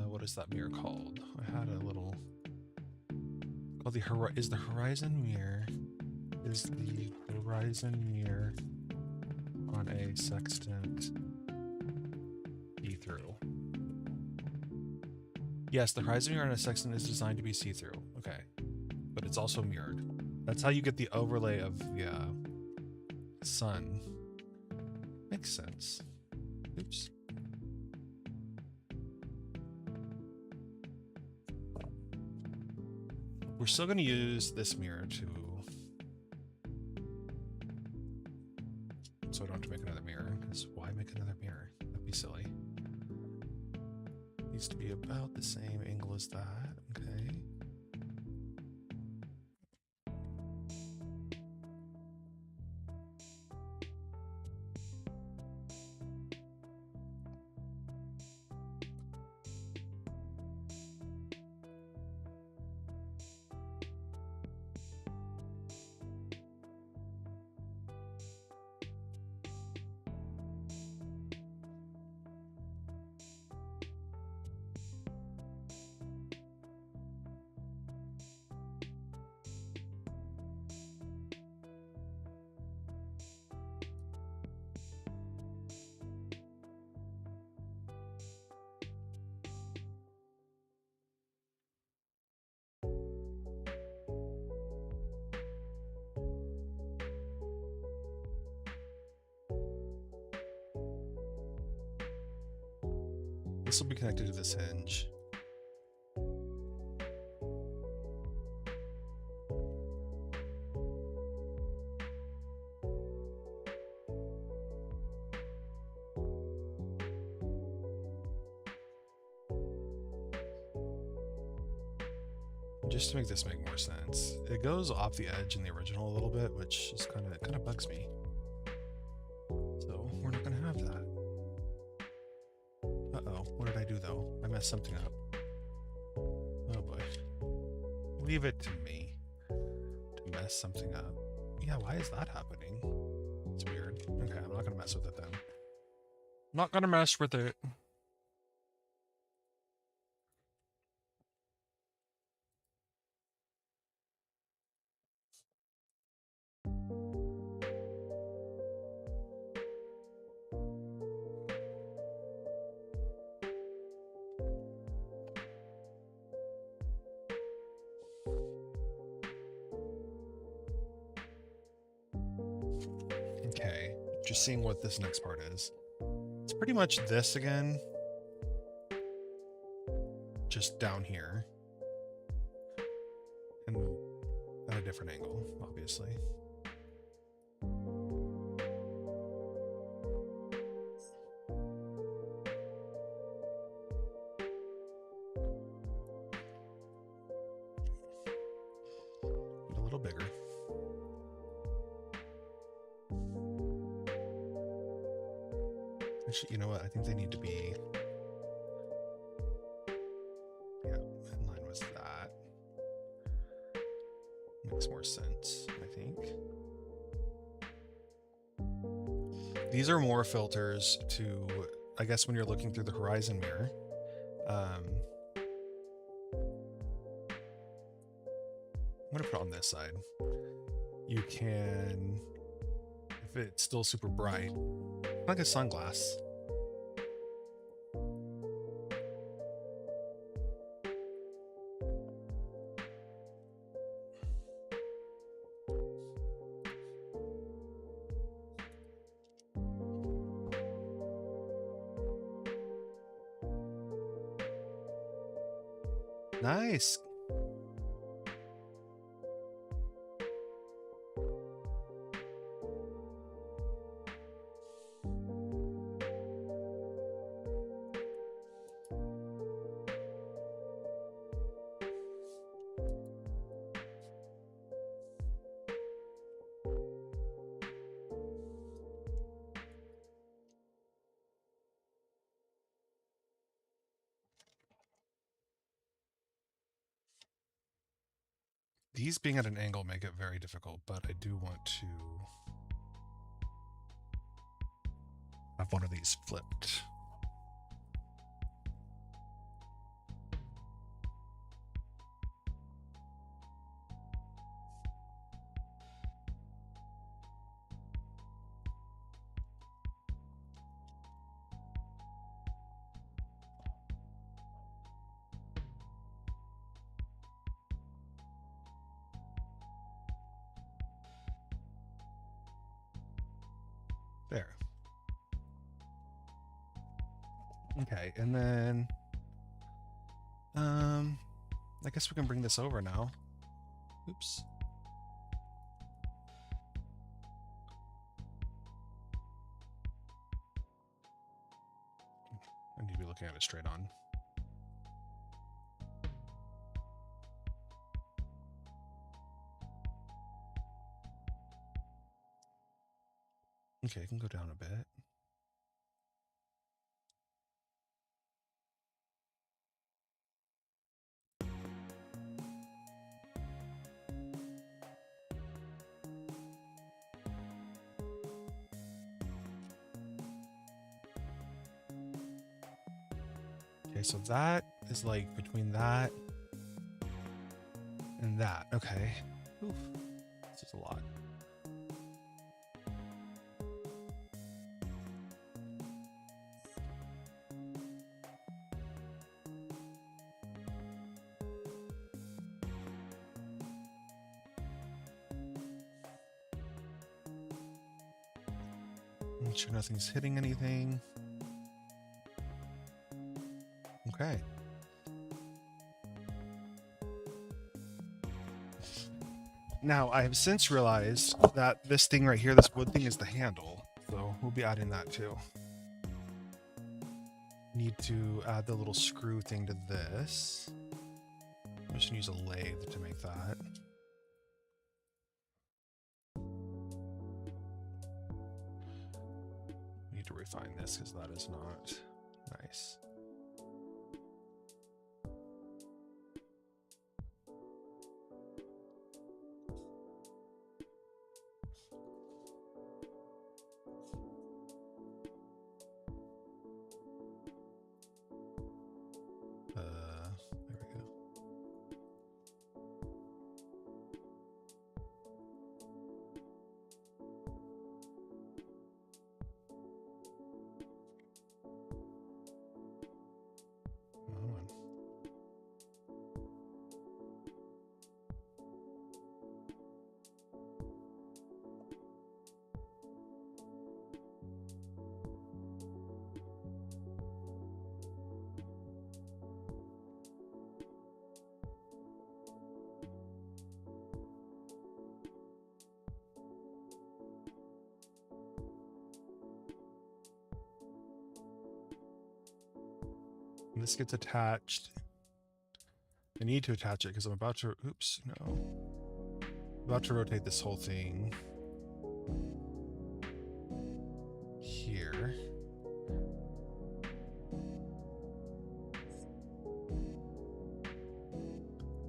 What is that mirror called? I had a little called is the horizon mirror on a sextant see-through? Yes, the horizon mirror on a sextant is designed to be see-through. Okay, but it's also mirrored. That's how you get the overlay of the sun. Makes sense. Oops. We're still going to use this mirror so I don't have to make another mirror, because why make another mirror? That'd be silly. Needs to be about the same angle as that. Okay. This will be connected to this hinge. Just to make this make more sense, it goes off the edge in the original a little bit, which is kind of bugs me. So we're not gonna have that. Uh-oh, what did I do though? I messed something up. Leave it to me to mess something up. Yeah, why is that happening? It's weird. Okay, I'm not gonna mess with it then. Not gonna mess with it. Okay, just seeing what this next part is. It's pretty much this again, just down here, and at a different angle, obviously. Get a little bigger. Actually, you know what? I think they need to be, yeah, in line with that. Makes more sense, I think. These are more filters to, I guess, when you're looking through the horizon mirror. I'm gonna put it on this side. You can, if it's still super bright, like a sunglass. Nice. These being at an angle make it very difficult, but I do want to have one of these flipped. There. Okay, and then I guess we can bring this over now. Oops. I need to be looking at it straight on. Okay, I can go down a bit. Okay, so that is like between that and that. Okay. Oof. This is a lot. Make sure nothing's hitting anything. Okay. Now, I have since realized that this thing right here, this wood thing, is the handle. So we'll be adding that too. Need to add the little screw thing to this. I'm just gonna use a lathe to make that. Need to refine this because that is not nice. And this gets attached. I need to attach it because I'm about to, oops, no. About to rotate this whole thing here.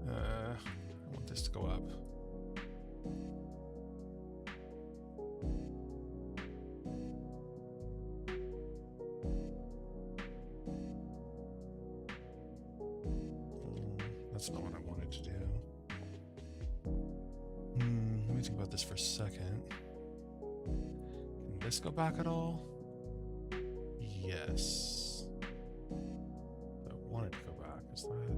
I want this to go up. That's not what I wanted to do. Let me think about this for a second. Can this go back at all? Yes. I wanted to go back. Is that?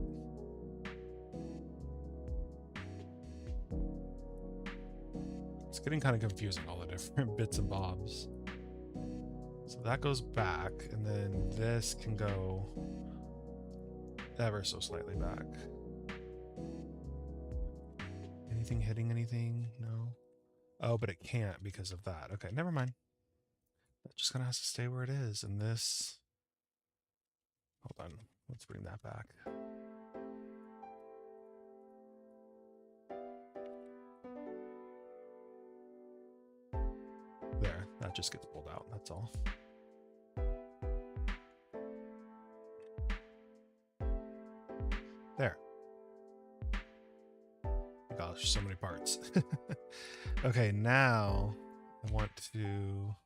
It's getting kind of confusing, all the different bits and bobs. So that goes back, and then this can go ever so slightly back. Anything hitting anything? No. Oh, but it can't because of that. Okay, never mind. That just kind of has to stay where it is. And this... Hold on. Let's bring that back. There. That just gets pulled out. That's all. There. Gosh, so many parts. Okay, now I want to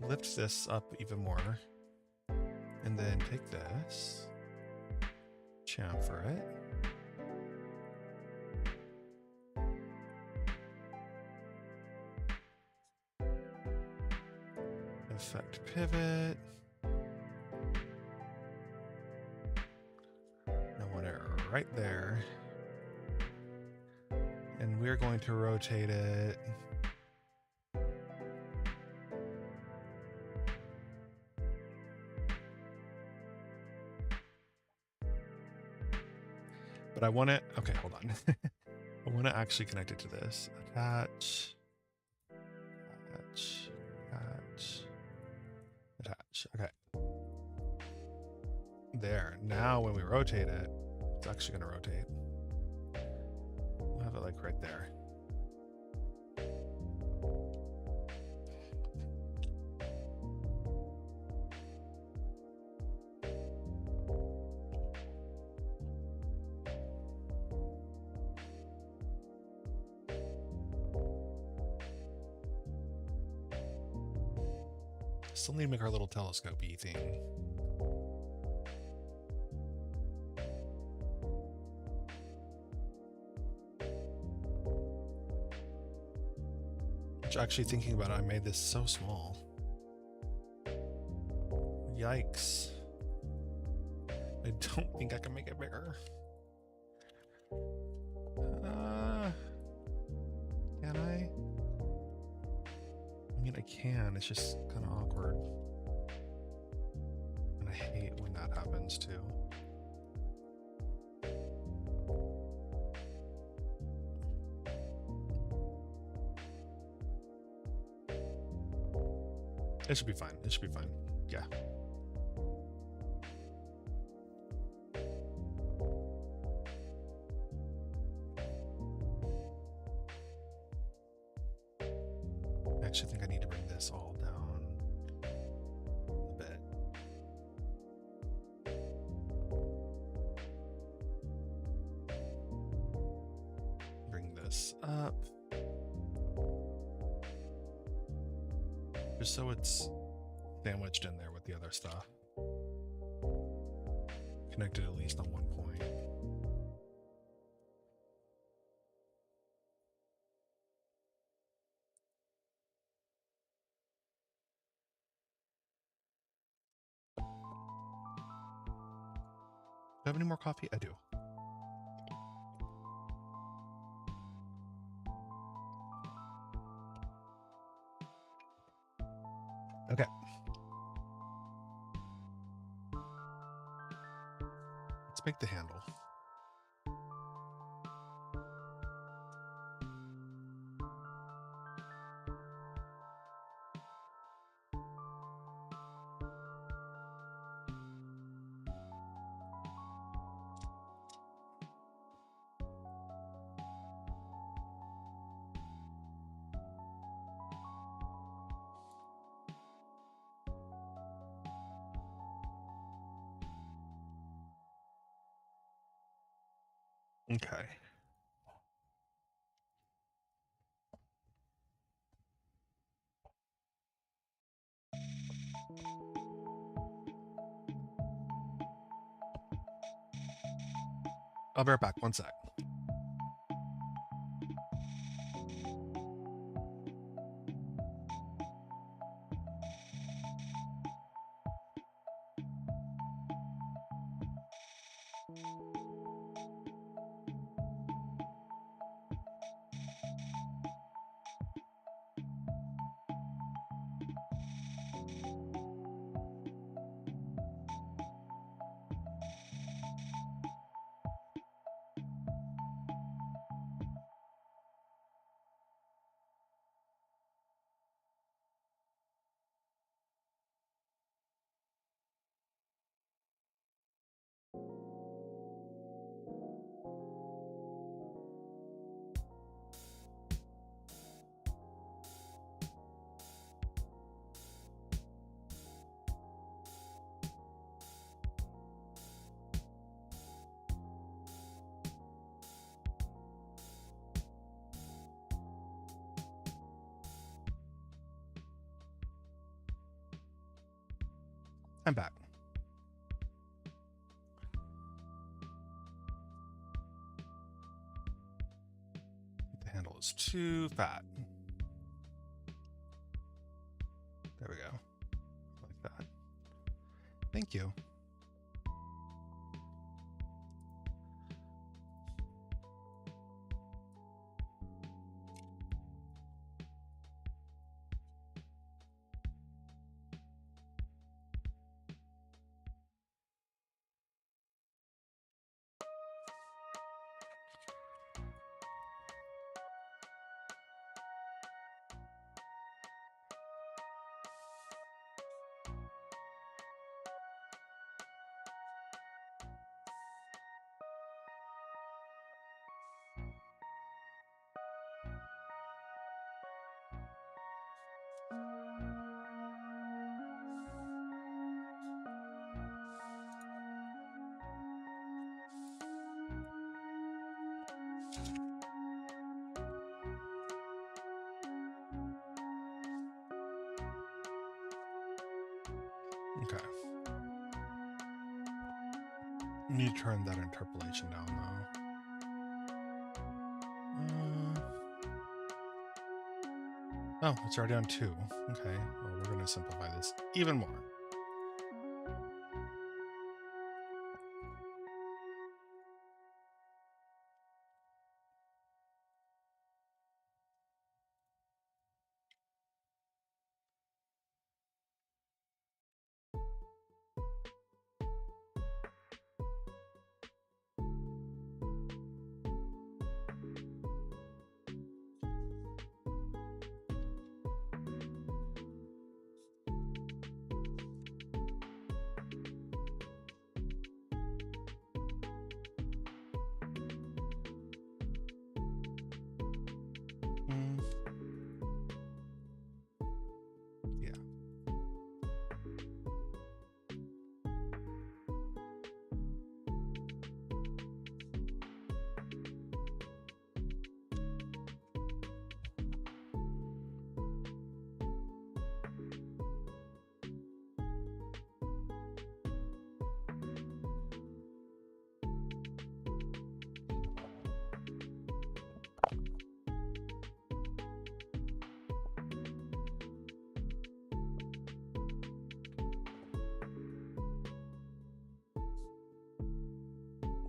lift this up even more, and then take this, chamfer it, effect pivot. I want it right there, and we're going to rotate it but I want it, okay, hold on. I want to actually connect it to this. Attach, attach, attach, attach. Okay. There. Now when we rotate it, it's actually going to rotate. We'll have it like right there. Still need to make our little telescope-y thing. Which, actually thinking about it, I made this so small. Yikes. I don't think I can make it bigger. Can I? I mean, I can. It's just kind of awkward. And I hate when that happens, too. It should be fine. It should be fine. Yeah. I actually think I need to bring this all down a bit. Bring this up. Just so it's sandwiched in there with the other stuff. Connected at least on one point. Do I have any more coffee? I do. Okay. Let's make the handle. Okay. I'll be right back. One sec. I'm back. The handle is too fat. There we go. Like that. Thank you. Okay. Need to turn that interpolation down though. Oh, it's already on 2. Okay, well, we're going to simplify this even more. Yeah.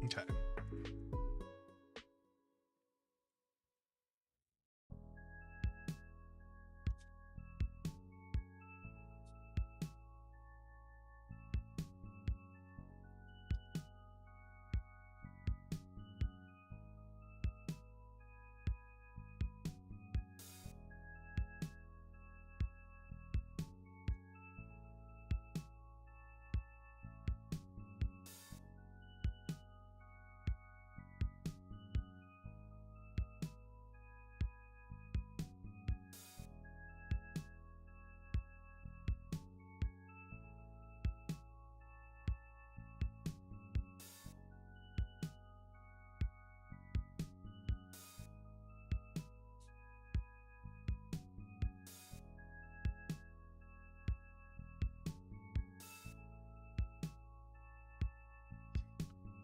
Okay.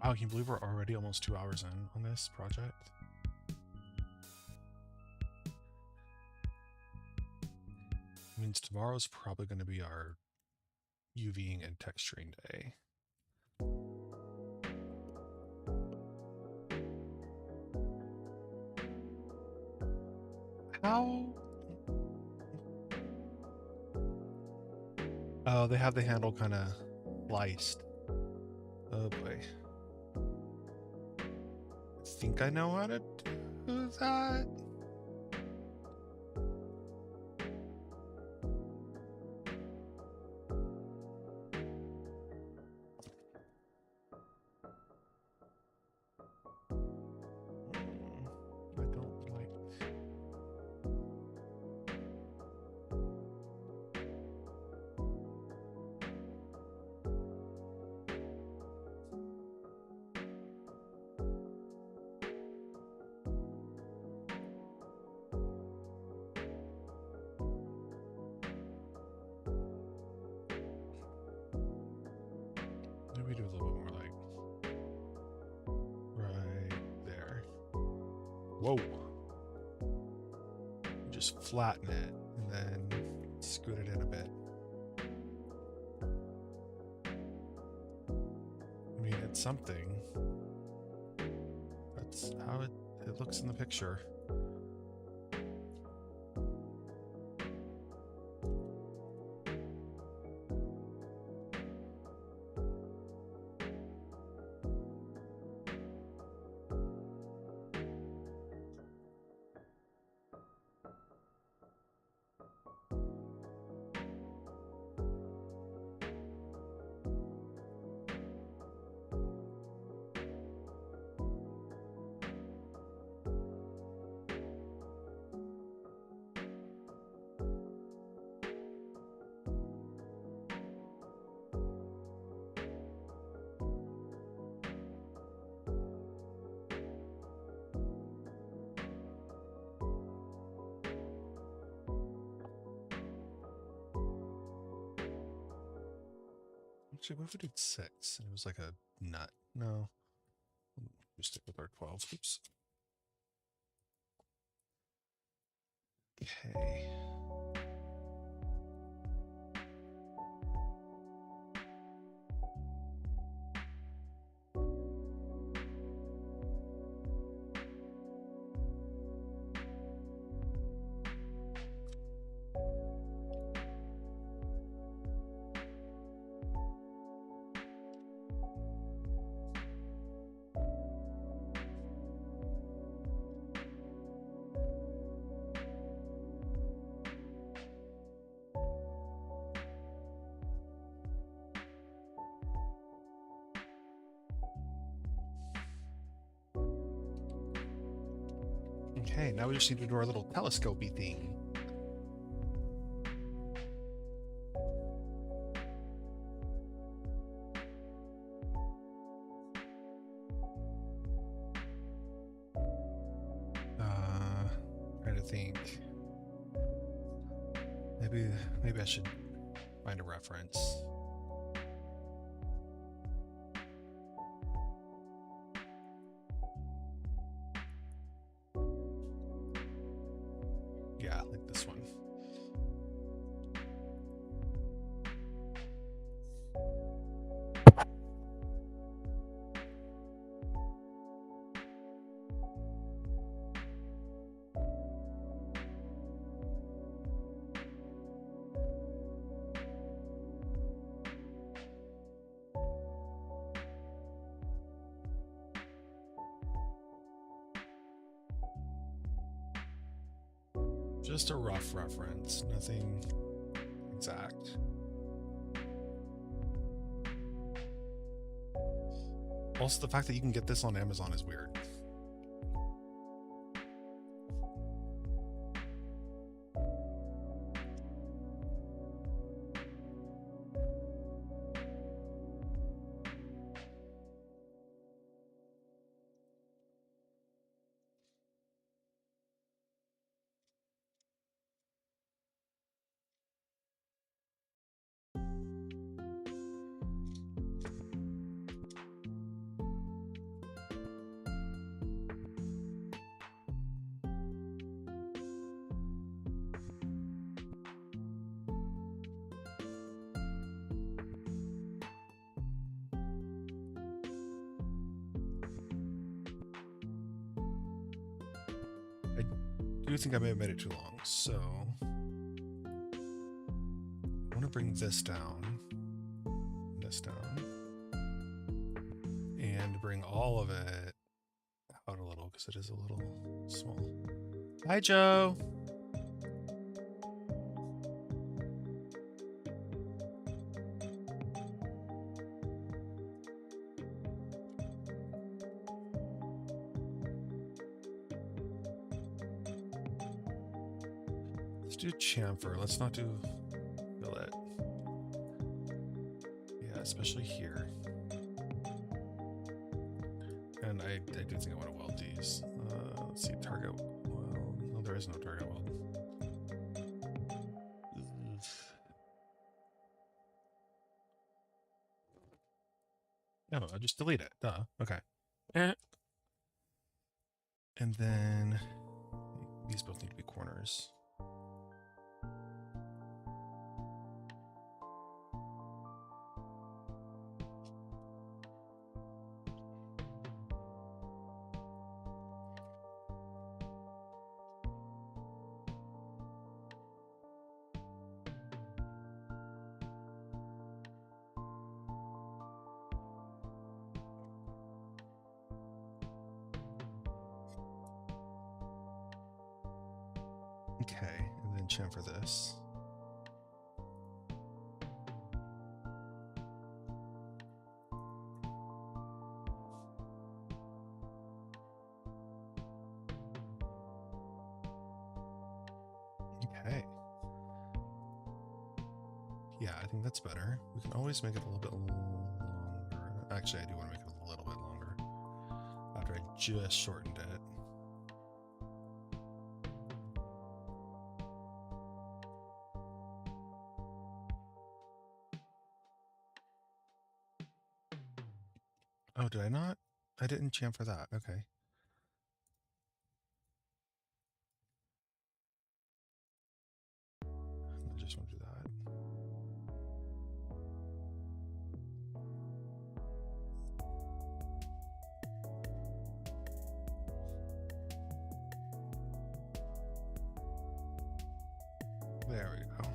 Wow, can you believe we're already almost 2 hours in on this project? Means tomorrow's probably going to be our UVing and texturing day. How? Oh, they have the handle kind of sliced. Oh boy. I think I know how to do that. I don't like. Maybe do a little bit more like right there. Whoa. Just flatten it and then scoot it in a bit. I mean, it's something. That's how it looks in the picture. Actually, what if we did 6 and it was like a nut? No. We'll stick with our 12. Oops. Okay. Okay, now we just need to do our little telescopy thing. Trying to think. Maybe I should find a reference. Yeah, like this one. Just a rough reference, nothing exact. Also, the fact that you can get this on Amazon is weird. do think I may have made it too long, so I want to bring this down, and bring all of it out a little because it is a little small. Hi, Joe. Let's do chamfer. Let's not do billet. Yeah, especially here. And I do think I want to weld these. Let's see, target weld. No, there is no target weld. No, I just delete it. Duh. Okay. And then these both need to be corners. Okay, and then chamfer this. Okay. Yeah, I think that's better. We can always make it a little bit longer. Actually, I do want to make it a little bit longer after I just shortened it. Oh, did I not? I didn't chamfer that. Okay. I just want to do that. There we go.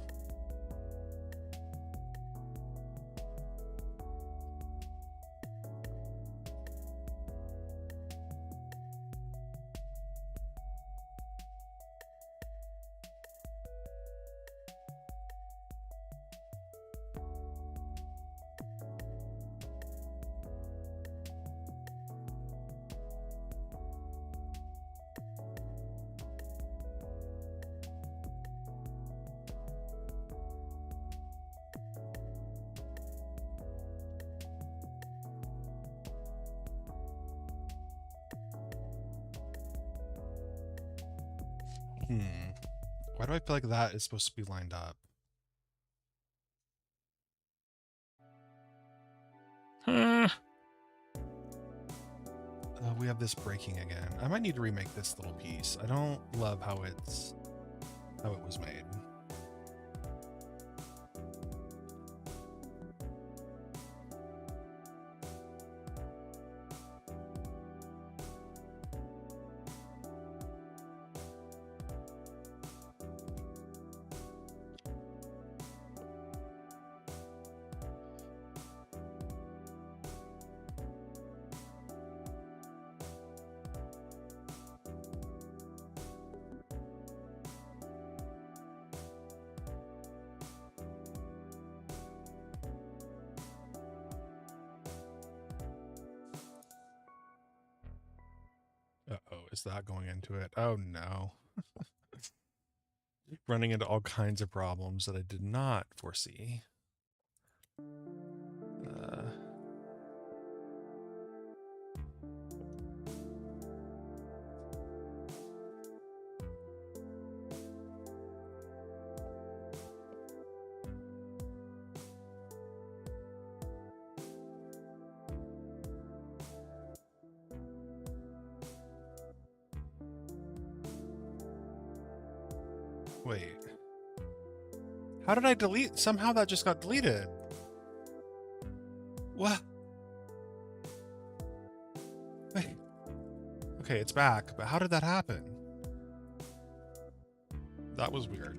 Why do I feel like that is supposed to be lined up? We have this breaking again. I might need to remake this little piece. I don't love how it was made. Uh-oh, is that going into it? Oh no. Running into all kinds of problems that I did not foresee. Wait. How did I delete? Somehow that just got deleted. What? Wait. Okay, it's back, but how did that happen? That was weird.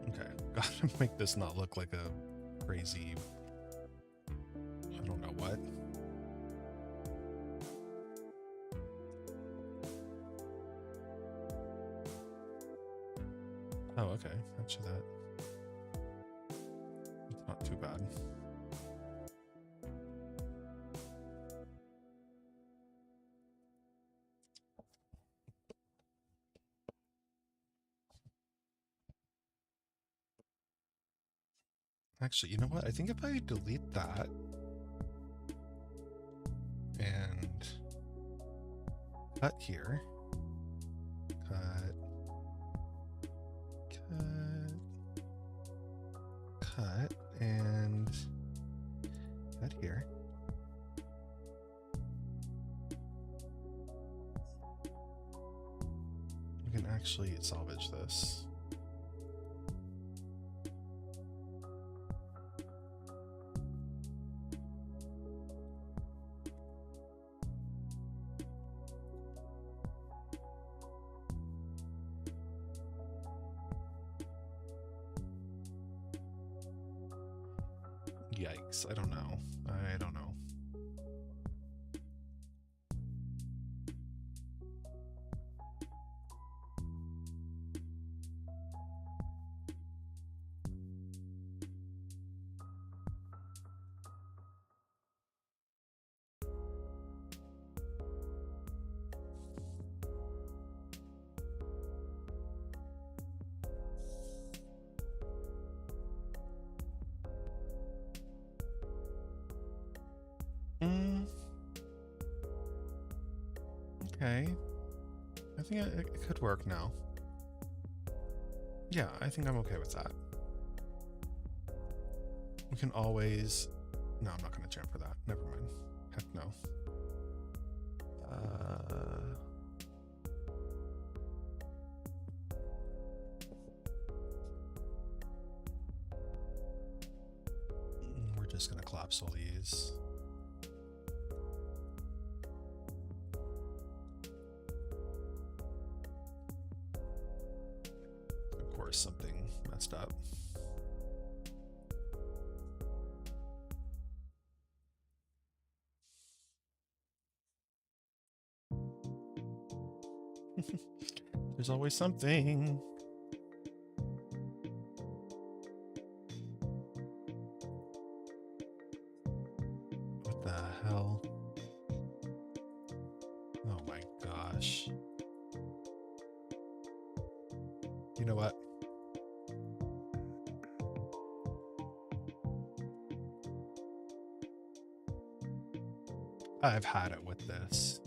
Okay, gotta make this not look like a crazy, I don't know what. Oh, okay. Actually, it's not too bad. Actually, you know what? I think if I delete that and cut here, cut, and cut here. We can actually salvage this. Yikes, I don't know. I don't know. Okay. I think it could work now. Yeah, I think I'm okay with that. We can always... No, I'm not going to jump for that. Never mind. Heck no. We're just going to collapse all these. Of course, something messed up. There's always something. What the hell? Oh my gosh. You know what? I've had it with this.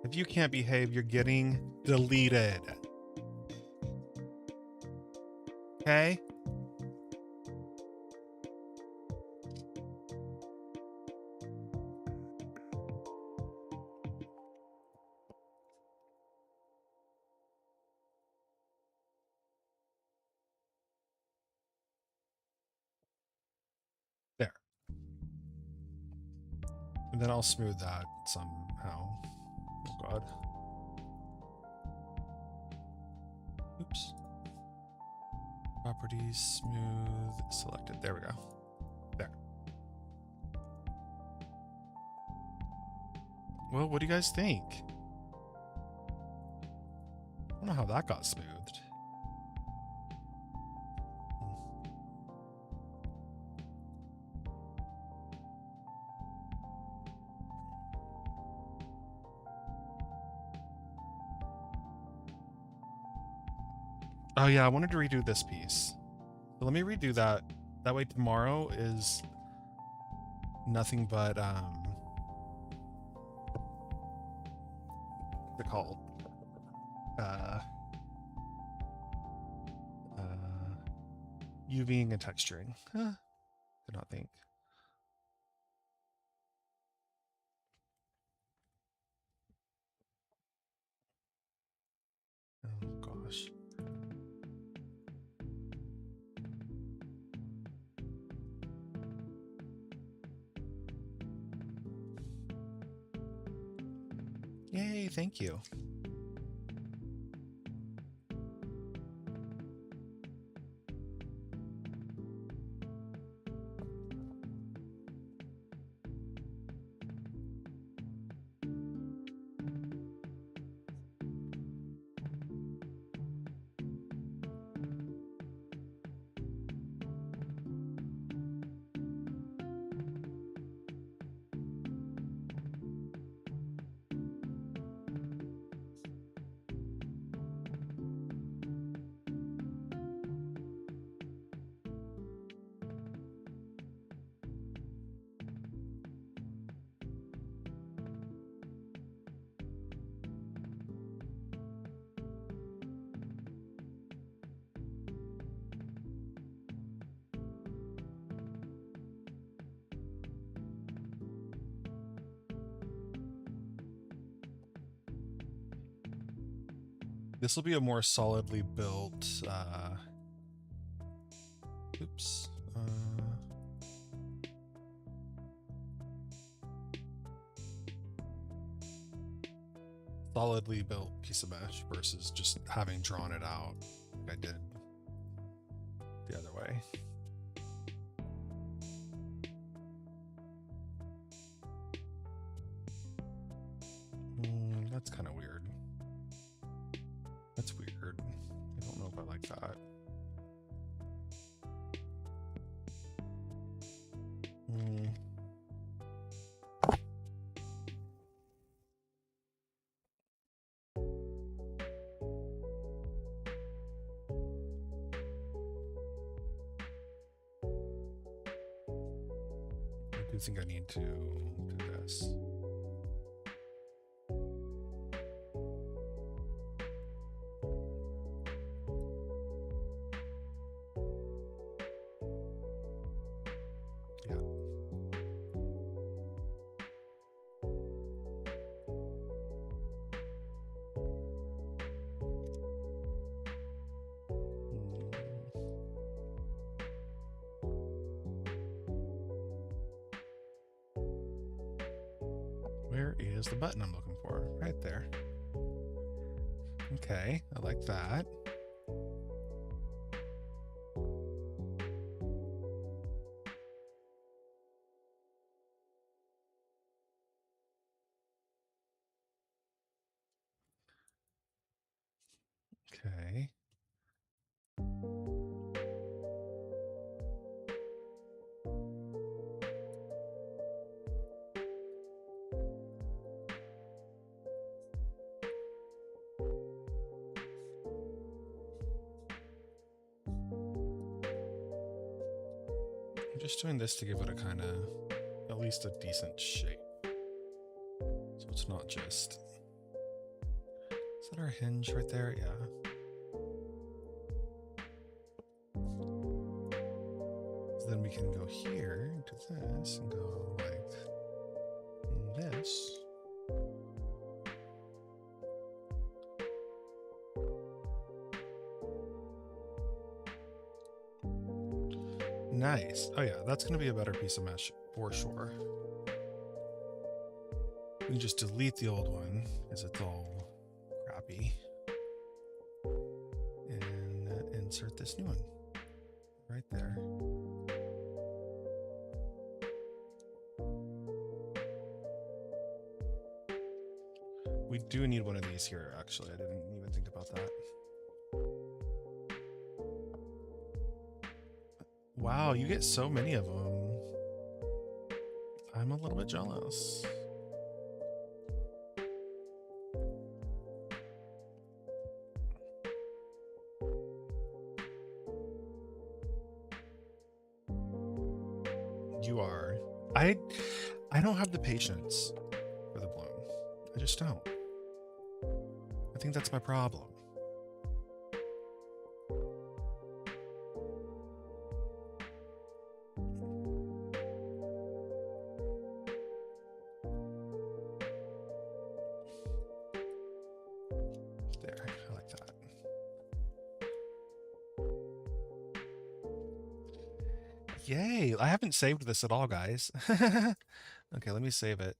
If you can't behave, you're getting deleted. Okay? There. And then I'll smooth that somehow. Oh god. Oops. Properties, smooth, selected. There we go. There. Well, what do you guys think? I don't know how that got smoothed. Oh yeah, I wanted to redo this piece. So let me redo that. That way tomorrow is nothing but what's it called? UVing and texturing. Huh. Did not think. Oh gosh. Yay, thank you. This will be a more solidly built, oops. Solidly built piece of mesh versus just having drawn it out like I did the other way. That's kind of weird. That's weird. I don't know if I like that. I do think I need to do this. Where is the button I'm looking for? Right there. Okay, I like that. Okay. I'm just doing this to give it a kind of, at least a decent shape. So it's not just... Is that our hinge right there? Yeah. So then we can go here, do this, and go like this. Nice. Oh yeah, that's going to be a better piece of mesh for sure. We can just delete the old one because it's all crappy. And insert this new one right there. We do need one of these here, actually. I didn't even think about that. Wow, you get so many of them. I'm a little bit jealous. You are. I don't have the patience for the bloom. I just don't. I think that's my problem. There, I like that. Yay! I haven't saved this at all, guys. Okay, let me save it.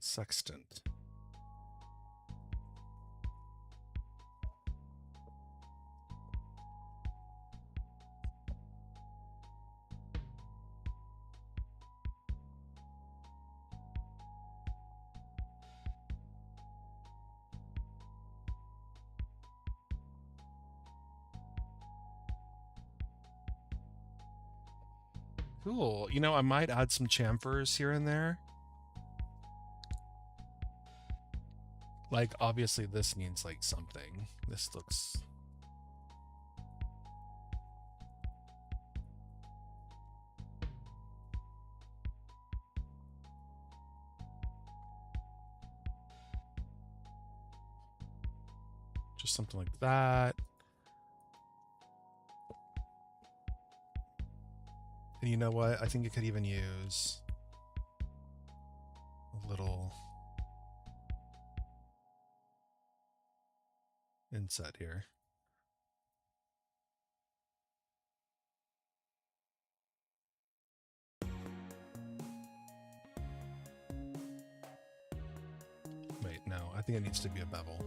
Sextant. Cool. You know, I might add some chamfers here and there. Like, obviously this needs like something. This looks... just something like that. And you know what? I think you could even use a little inset here. Wait, no, I think it needs to be a bevel.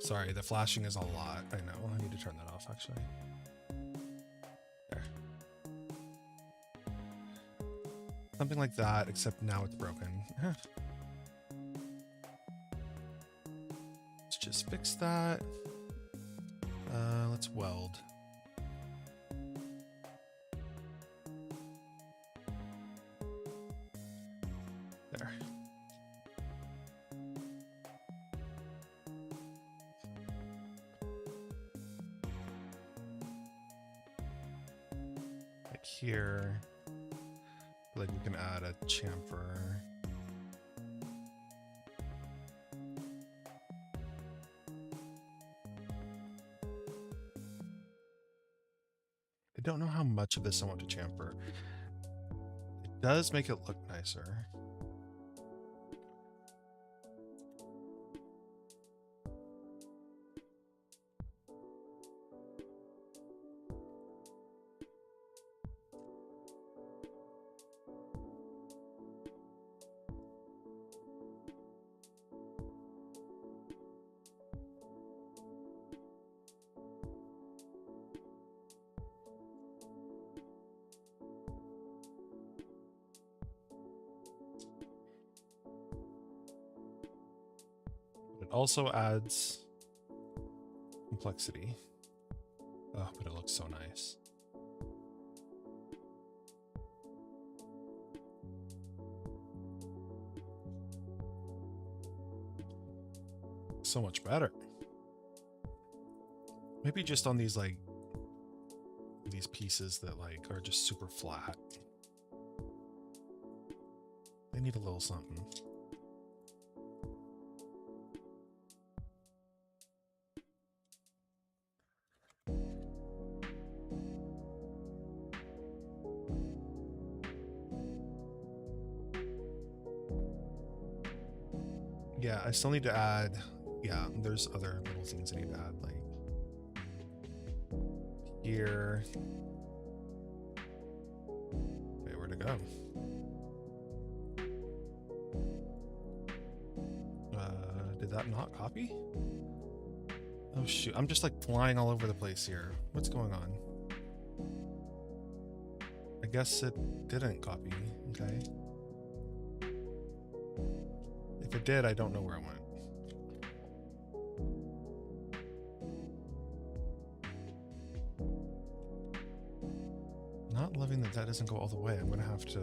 Sorry, the flashing is a lot. I know, I need to turn that off actually. There. Something like that, except now it's broken. Let's just fix that. Let's weld. There. Like here, like we can add a chamfer. I don't know how much of this I want to chamfer. It does make it look nicer. It also adds complexity. Oh, but it looks so nice. So much better. Maybe just on these like these pieces that like are just super flat. They need a little something. Yeah, I still need to add, yeah, there's other little things I need to add, like here. Okay, where to go? Did that not copy? Oh shoot, I'm just like flying all over the place here. What's going on? I guess it didn't copy, okay. If it did, I don't know where it went. Not loving that that doesn't go all the way. I'm gonna have to...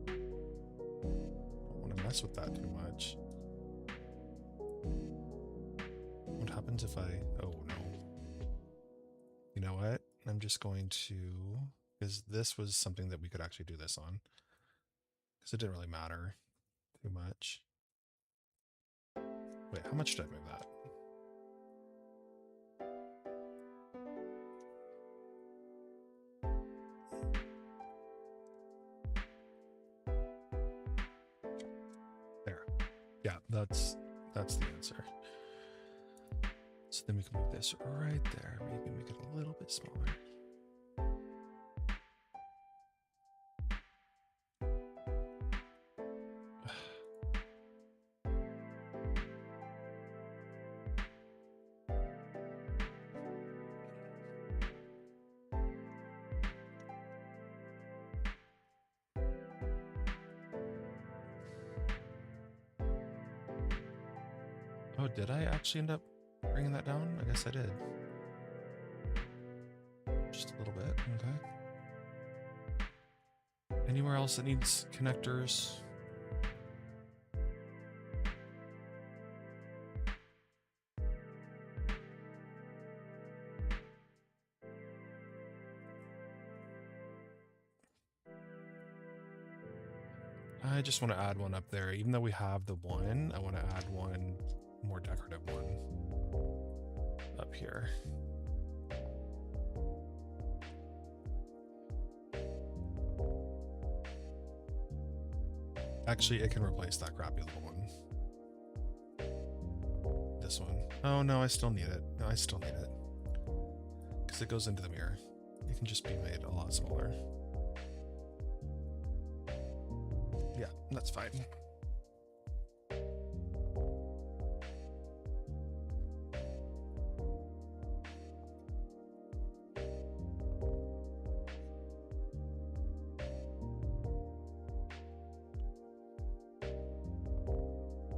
don't want to mess with that too much. What happens if I... oh no. You know what? I'm just going to... because this was something that we could actually do this on. Because it didn't really matter too much. Wait, how much did I move that? There. Yeah, that's That's the answer. So then we can move this right there. Maybe make it a little bit smaller. Oh, did I actually end up bringing that down? I guess I did. Just a little bit, okay. Anywhere else that needs connectors? I just want to add one up there. Even though we have the one, I want to add one more decorative one up here. Actually, it can replace that crappy little one. This one. Oh no, I still need it. No, I still need it. Because it goes into the mirror. It can just be made a lot smaller. Yeah, that's fine.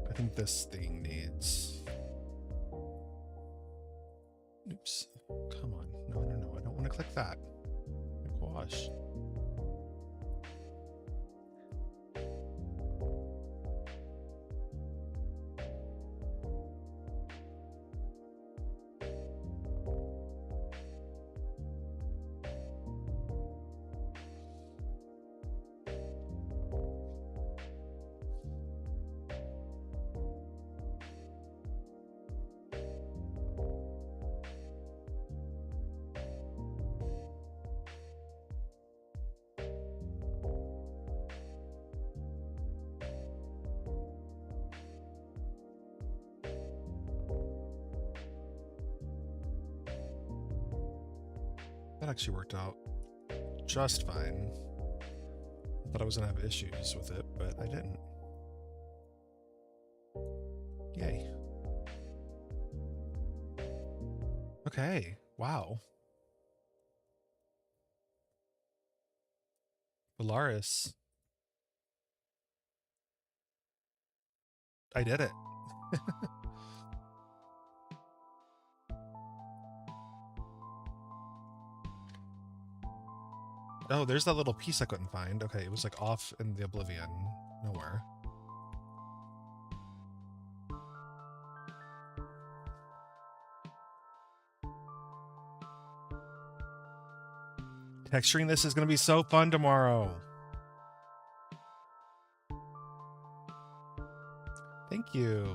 I think this thing needs... Oops. Come on. No, no, no. I don't want to click that. Gosh. That actually worked out just fine. I thought I was going to have issues with it, but I didn't. Yay. Okay, wow. Polaris. I did it. Oh, there's that little piece I couldn't find. Okay, it was like off in the oblivion. Nowhere. Texturing this is going to be so fun tomorrow. Thank you.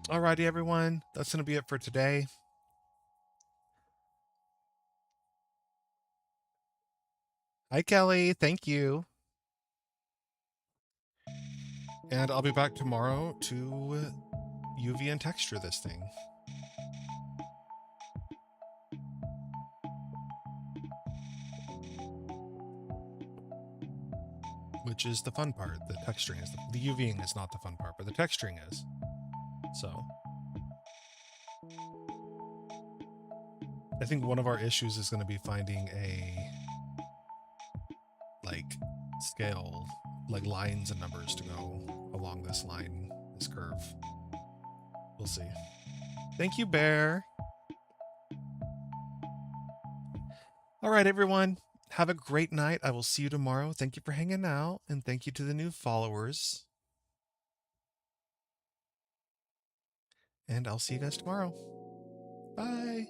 Alrighty, everyone. That's going to be it for today. Hi, Kelly. Thank you. And I'll be back tomorrow to UV and texture this thing. Which is the fun part. The texturing is the UVing is not the fun part, but the texturing is. So I think one of our issues is going to be finding a like scale, like lines and numbers to go along this line, this curve. We'll see. Thank you, Bear. All right, everyone. Have a great night. I will see you tomorrow. Thank you for hanging out, and thank you to the new followers. And I'll see you guys tomorrow. Bye.